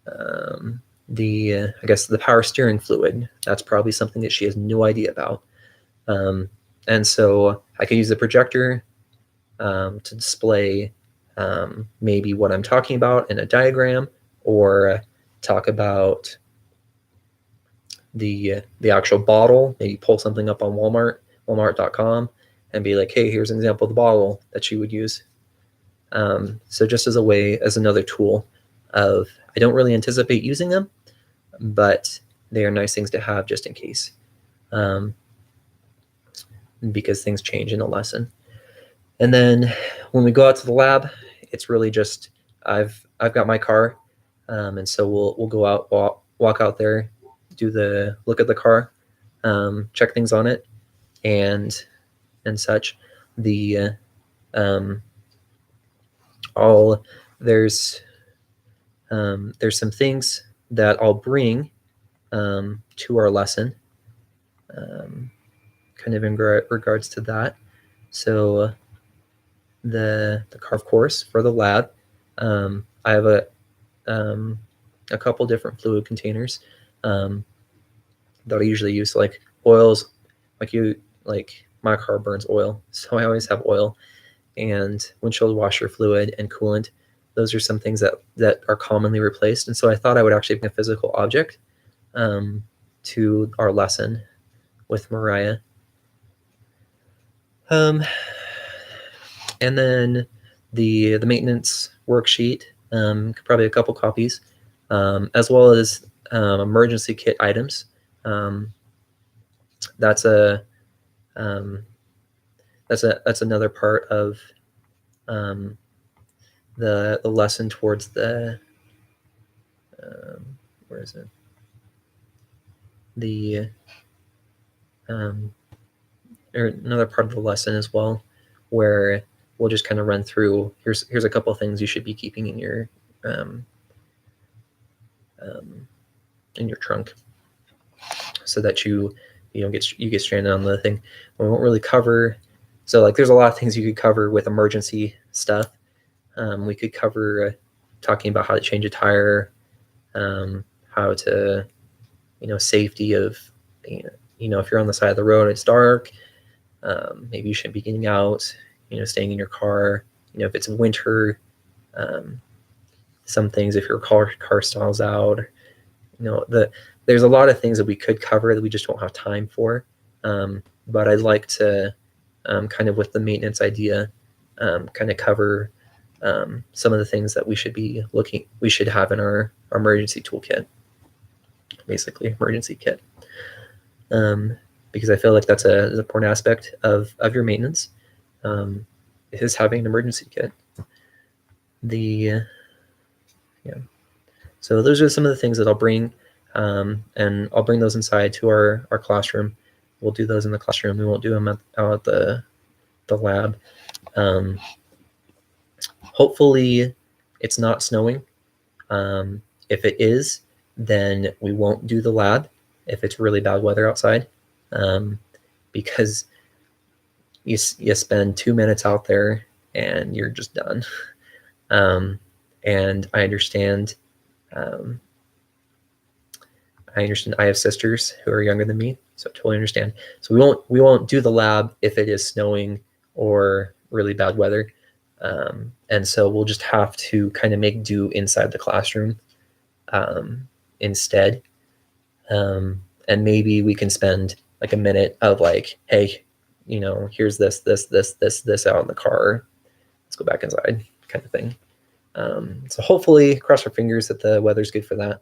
I guess the power steering fluid. That's probably something that she has no idea about. And so I could use the projector to display maybe what I'm talking about in a diagram, or talk about the actual bottle, maybe pull something up on walmart.com, and be like, hey, here's an example of the bottle that you would use. So just as another tool of, I don't really anticipate using them, but they are nice things to have just in case, because things change in a lesson. And then when we go out to the lab, it's really just, I've got my car, and so we'll go out, walk out there, look at the car, check things on it, and such. The all there's some things that I'll bring to our lesson, kind of in regards to that. So the carve course for the lab, I have a couple different fluid containers that I usually use, like oils. Like my car burns oil, so I always have oil, and windshield washer fluid and coolant. Those are some things that are commonly replaced. And so I thought I would actually bring a physical object to our lesson with Mariah. And then the maintenance worksheet, probably a couple copies, as well as emergency kit items. That's another part of the lesson towards the where is it? The or another part of the lesson as well, where we'll just kind of run through. Here's a couple of things you should be keeping in your trunk, so that you don't get stranded on the thing. We won't really cover. So like, there's a lot of things you could cover with emergency stuff. We could cover talking about how to change a tire, how to, safety of, if you're on the side of the road, it's dark, maybe you shouldn't be getting out, staying in your car, if it's winter, some things, if your car stalls out, there's a lot of things that we could cover that we just don't have time for. But I'd like to, kind of with the maintenance idea, kind of cover some of the things that we should have in our emergency toolkit, basically emergency kit, because I feel like that's an important aspect of your maintenance, is having an emergency kit. So those are some of the things that I'll bring, and I'll bring those inside to our classroom. We'll do those in the classroom. We won't do them out at the lab. Hopefully it's not snowing. If it is, then we won't do the lab if it's really bad weather outside, because you spend 2 minutes out there and you're just done. And I understand. I have sisters who are younger than me, so I totally understand. So we won't do the lab if it is snowing or really bad weather. And so we'll just have to kind of make do inside the classroom instead. And maybe we can spend like a minute of like, hey, here's this out in the car. Let's go back inside, kind of thing. So hopefully, cross our fingers that the weather's good for that.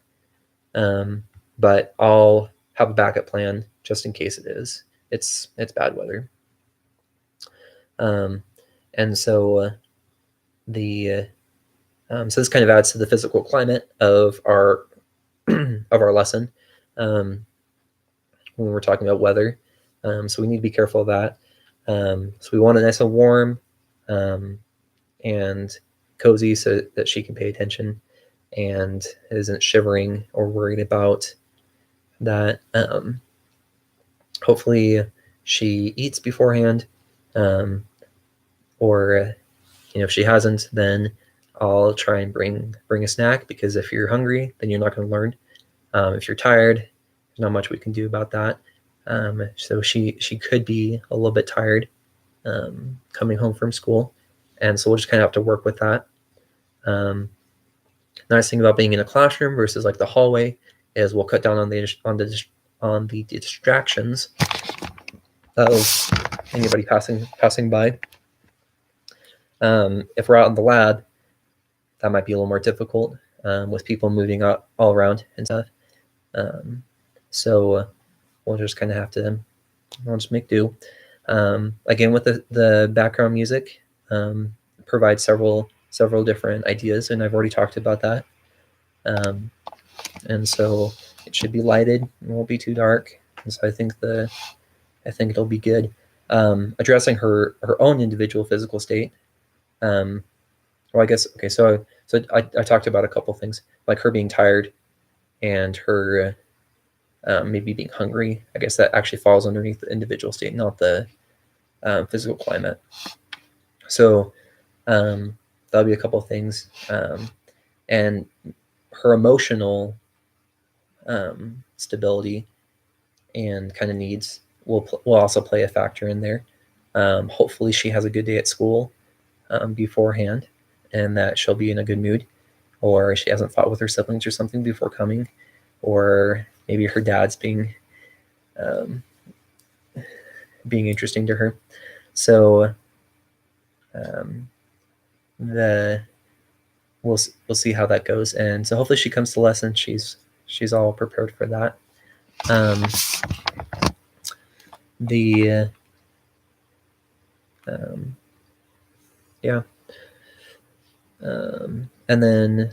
But I'll have a backup plan just in case it is. It's bad weather. And so so this kind of adds to the physical climate of our lesson, when we're talking about weather. So we need to be careful of that. So we want it nice and warm, and cozy, so that she can pay attention and isn't shivering or worried about that. Hopefully she eats beforehand, or if she hasn't, then I'll try and bring a snack, because if you're hungry, then you're not going to learn. If you're tired, there's not much we can do about that. So she could be a little bit tired coming home from school, and so we'll just kind of have to work with that. Nice thing about being in a classroom versus like the hallway is we'll cut down on the distractions of anybody passing by. If we're out in the lab, that might be a little more difficult, with people moving all around and stuff. So we'll just kind of have to, I'll just make do. Again, with the background music, provide several different ideas, and I've already talked about that. And so it should be lighted, it won't be too dark. And so I think I think it'll be good. Addressing her own individual physical state. Well, I guess okay. So I talked about a couple things, like her being tired and her maybe being hungry. I guess that actually falls underneath the individual state, not the physical climate. So that'll be a couple things, and her emotional stability and kind of needs will also play a factor in there. Hopefully, she has a good day at school beforehand, and that she'll be in a good mood, or she hasn't fought with her siblings or something before coming, or maybe her dad's being interesting to her. So we'll see how that goes, and so hopefully she comes to lesson. She's all prepared for that. Yeah. And then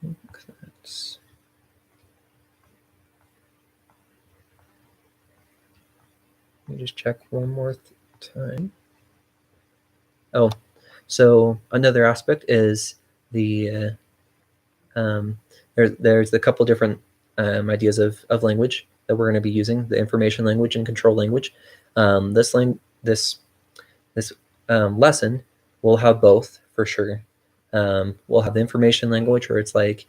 I think that's let me just check one more time. Oh, so another aspect is the there's a couple different ideas of language that we're going to be using: the information language and control language. This lesson will have both for sure. We'll have the information language where it's like,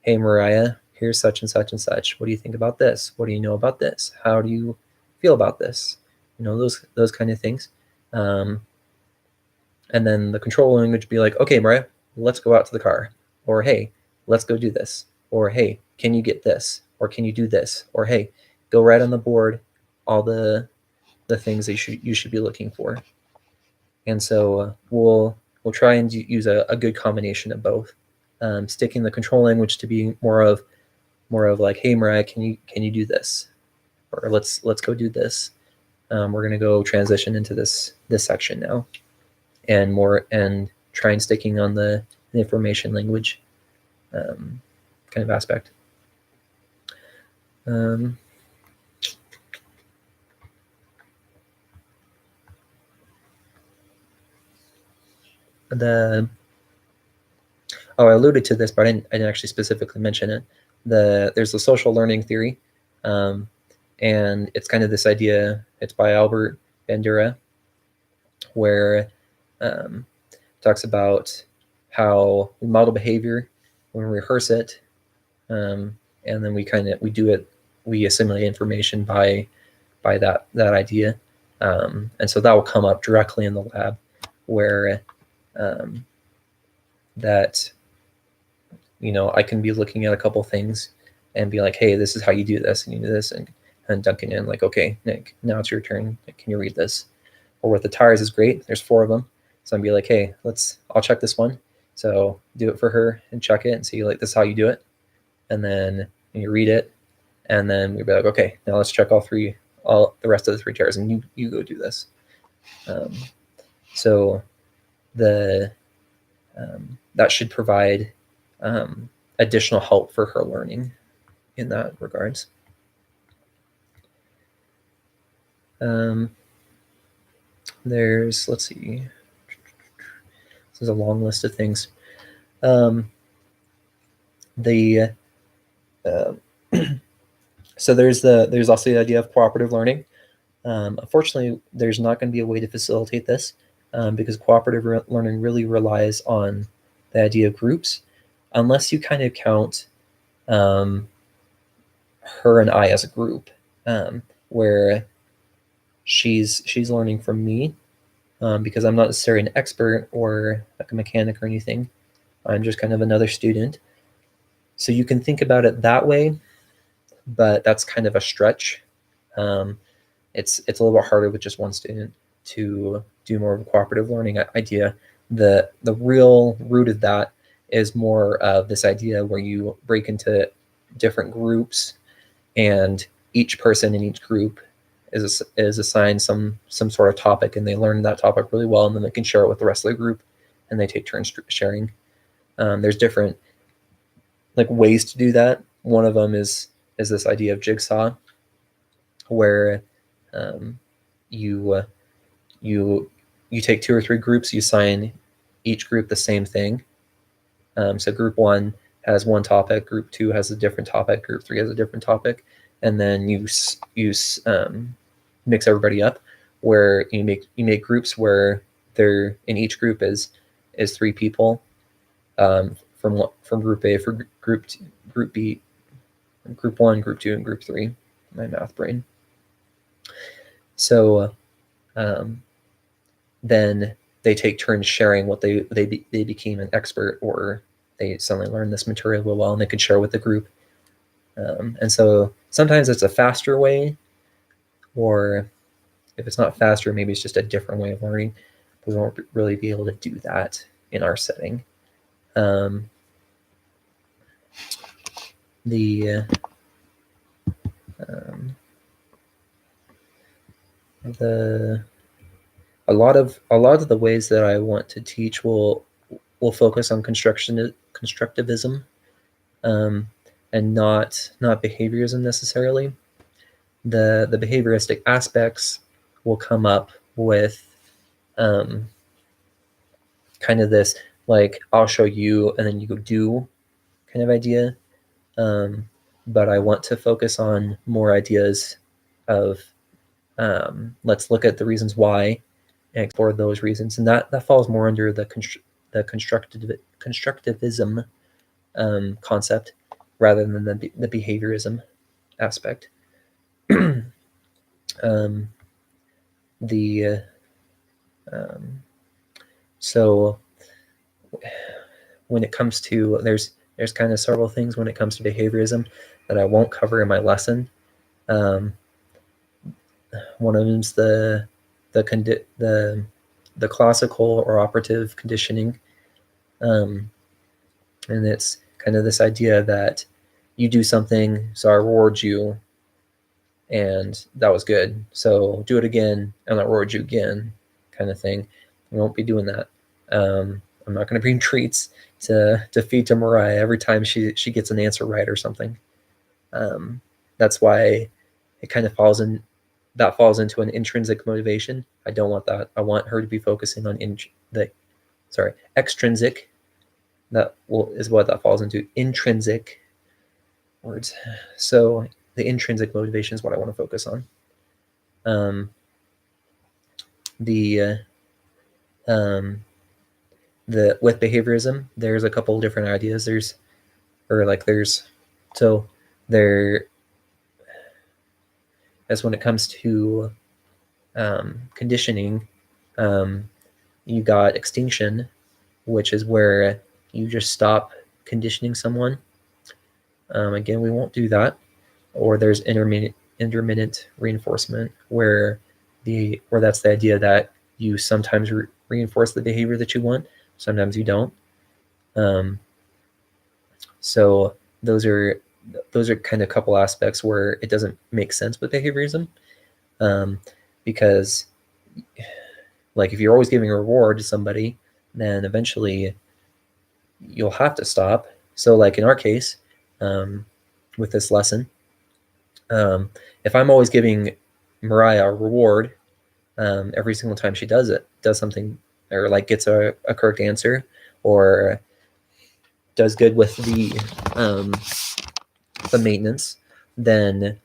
hey Mariah, here's such and such and such. What do you think about this? What do you know about this? How do you feel about this? You know, those kind of things. And then the control language be like, okay, Mariah, let's go out to the car. Or hey, let's go do this. Or hey, can you get this? Or can you do this? Or hey, go write on the board all the things that you should be looking for. And so we'll try and use a good combination of both. Sticking the control language to be more of like, hey Mariah, can you do this? Or let's go do this. We're gonna go transition into this section now, and try and sticking on the information language kind of aspect. I alluded to this, but I didn't actually specifically mention it. There's the social learning theory, and it's kind of this idea. It's by Albert Bandura, where talks about how we model behavior when we rehearse it, and then we do it. We assimilate information by that idea, and so that will come up directly in the lab, where that I can be looking at a couple things and be like, hey, this is how you do this, and you do this, and Duncan in like, okay, Nick, now it's your turn. Can you read this? Or with the tires is great. There's 4 of them. So I'd be like, hey, I'll check this one. So do it for her and check it and see like, this is how you do it. And then you read it. And then we'd be like, okay, now let's check all the rest of the 3 tires, and you go do this. So that should provide additional help for her learning in that regards. Let's see. This is a long list of things. So there's also the idea of cooperative learning. Unfortunately, there's not going to be a way to facilitate this because cooperative learning really relies on the idea of groups, unless you kind of count her and I as a group, where she's learning from me because I'm not necessarily an expert or like a mechanic or anything. I'm just kind of another student. So you can think about it that way, but that's kind of a stretch. It's a little bit harder with just one student to do more of a cooperative learning idea. The real root of that is more of this idea where you break into different groups, and each person in each group is assigned some sort of topic, and they learn that topic really well, and then they can share it with the rest of the group, and they take turns sharing. There's different like ways to do that. One of them is is this idea of jigsaw, where you take 2 or 3 groups, you assign each group the same thing. So group 1 has one topic, group 2 has a different topic, group 3 has a different topic, and then you mix everybody up, where you make groups where there in each group is 3 people from group A, for group B, group 1, group 2, and group 3. My math brain. So then they take turns sharing what they became an expert, or they suddenly learned this material real well, and they could share with the group. And so sometimes it's a faster way, or if it's not faster, maybe it's just a different way of learning. We won't really be able to do that in our setting. A lot of the ways that I want to teach will focus on constructivism, and not behaviorism necessarily. The behavioristic aspects will come up with kind of this, like, I'll show you and then you go do kind of idea. But I want to focus on more ideas of let's look at the reasons why and explore those reasons, and that falls more under the constructivism concept rather than the behaviorism aspect. So when it comes to, there's kind of several things when it comes to behaviorism that I won't cover in my lesson. One of them is the classical or operative conditioning, and it's kind of this idea that you do something, so I reward you, and that was good, so do it again and I'll reward you again, kind of thing. We won't be doing that. I'm not going to bring treats to feed to Mariah every time she gets an answer right or something. That's why it kind of falls into an intrinsic motivation. I don't want that. I want her to be focusing on extrinsic. That is what that falls into. Intrinsic words. So the intrinsic motivation is what I want to focus on. With behaviorism, there's a couple different ideas. As when it comes to conditioning, you got extinction, which is where you just stop conditioning someone. Again, we won't do that. Or there's intermittent reinforcement, where that's the idea that you sometimes reinforce the behavior that you want, sometimes you don't. So those are kind of a couple aspects where it doesn't make sense with behaviorism, because like if you're always giving a reward to somebody, then eventually you'll have to stop. So like in our case, with this lesson, if I'm always giving Mariah a reward every single time she does something, or like gets a correct answer, or does good with the maintenance, then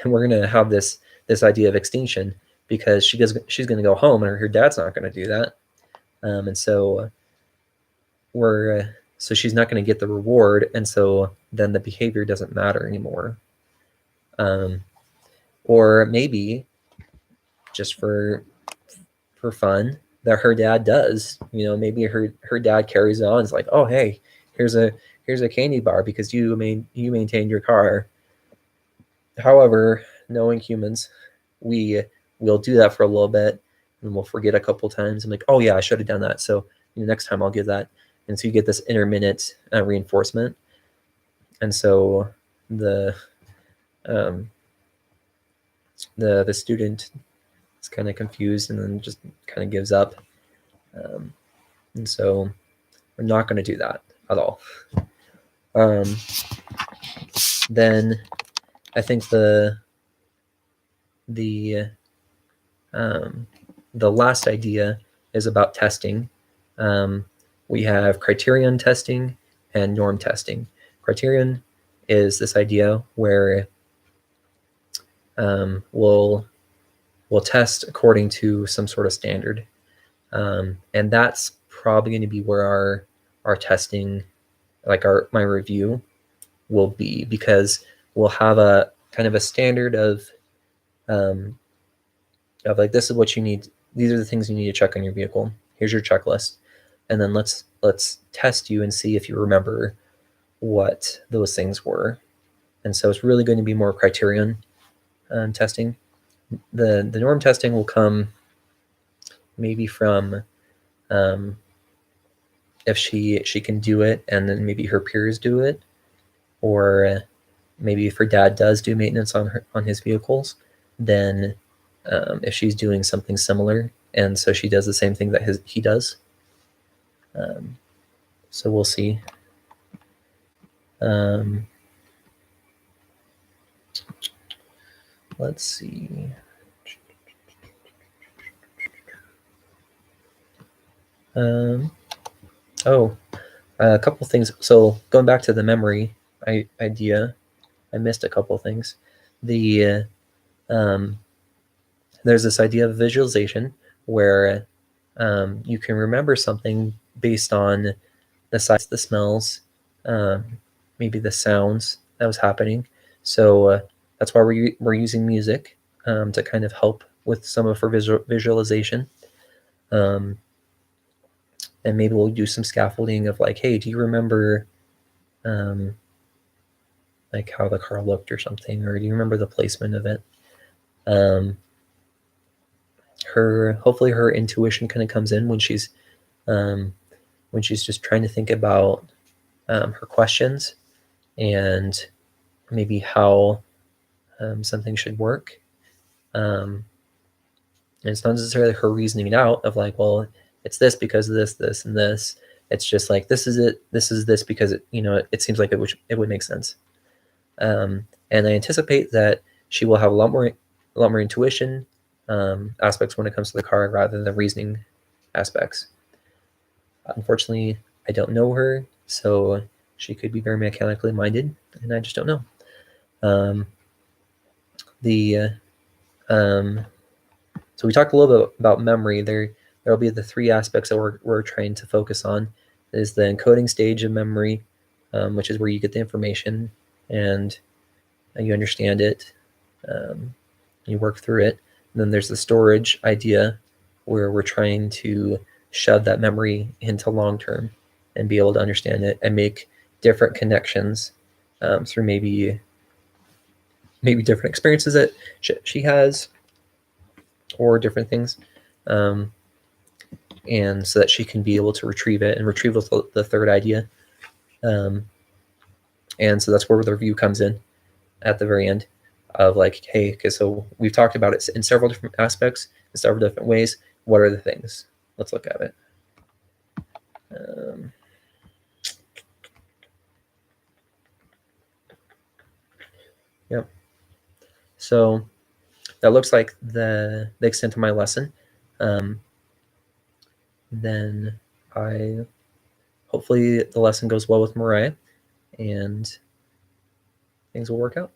we're going to have this idea of extinction, because she's going to go home and her dad's not going to do that, and so she's not going to get the reward, and so then the behavior doesn't matter anymore. Or maybe just for fun, that her dad does, maybe her dad carries on. It's like, oh, hey, here's a candy bar because you maintained your car. However, knowing humans, we will do that for a little bit and we'll forget a couple times. I'm like, oh yeah, I should have done that. So next time I'll give that. And so you get this intermittent reinforcement. And so the student is kind of confused and then just kind of gives up. And so we're not going to do that at all. Then I think the last idea is about testing. We have criterion testing and norm testing. Criterion is this idea where we'll test according to some sort of standard, and that's probably going to be where our testing, like my review, will be, because we'll have a kind of a standard of like, this is what you need. These are the things you need to check on your vehicle. Here's your checklist, and then let's test you and see if you remember what those things were. And so it's really going to be more criterion testing. The norm testing will come maybe from if she can do it, and then maybe her peers do it, or maybe if her dad does do maintenance on his vehicles, then if she's doing something similar, and so she does the same thing that he does. So we'll see. Let's see. A couple things. So going back to the memory idea, I missed a couple things. There's this idea of visualization where you can remember something based on the sights, the smells, maybe the sounds that was happening. So that's why we're using music to kind of help with some of her visualization. And maybe we'll do some scaffolding of like, hey, do you remember like how the car looked or something, or do you remember the placement of it? Hopefully her intuition kind of comes in when she's just trying to think about her questions and maybe how something should work. And it's not necessarily her reasoning it out of like, well, it's this because of this, this, and this. It's just like, this is it. This is this because it seems like it would make sense. And I anticipate that she will have a lot more intuition aspects when it comes to the car rather than reasoning aspects. Unfortunately, I don't know her, so she could be very mechanically minded, and I just don't know. So we talked a little bit about memory. There'll be the three aspects that we're trying to focus on. Is the encoding stage of memory, which is where you get the information and you understand it, you work through it. And then there's the storage idea, where we're trying to shove that memory into long term and be able to understand it and make different connections through maybe different experiences that she has, or different things, and so that she can be able to retrieve it and retrieve the third idea. And so that's where the review comes in at the very end of like, hey, okay, so we've talked about it in several different aspects, in several different ways. What are the things? Let's look at it. Yep. So that looks like the extent of my lesson. Then hopefully the lesson goes well with Mariah and things will work out.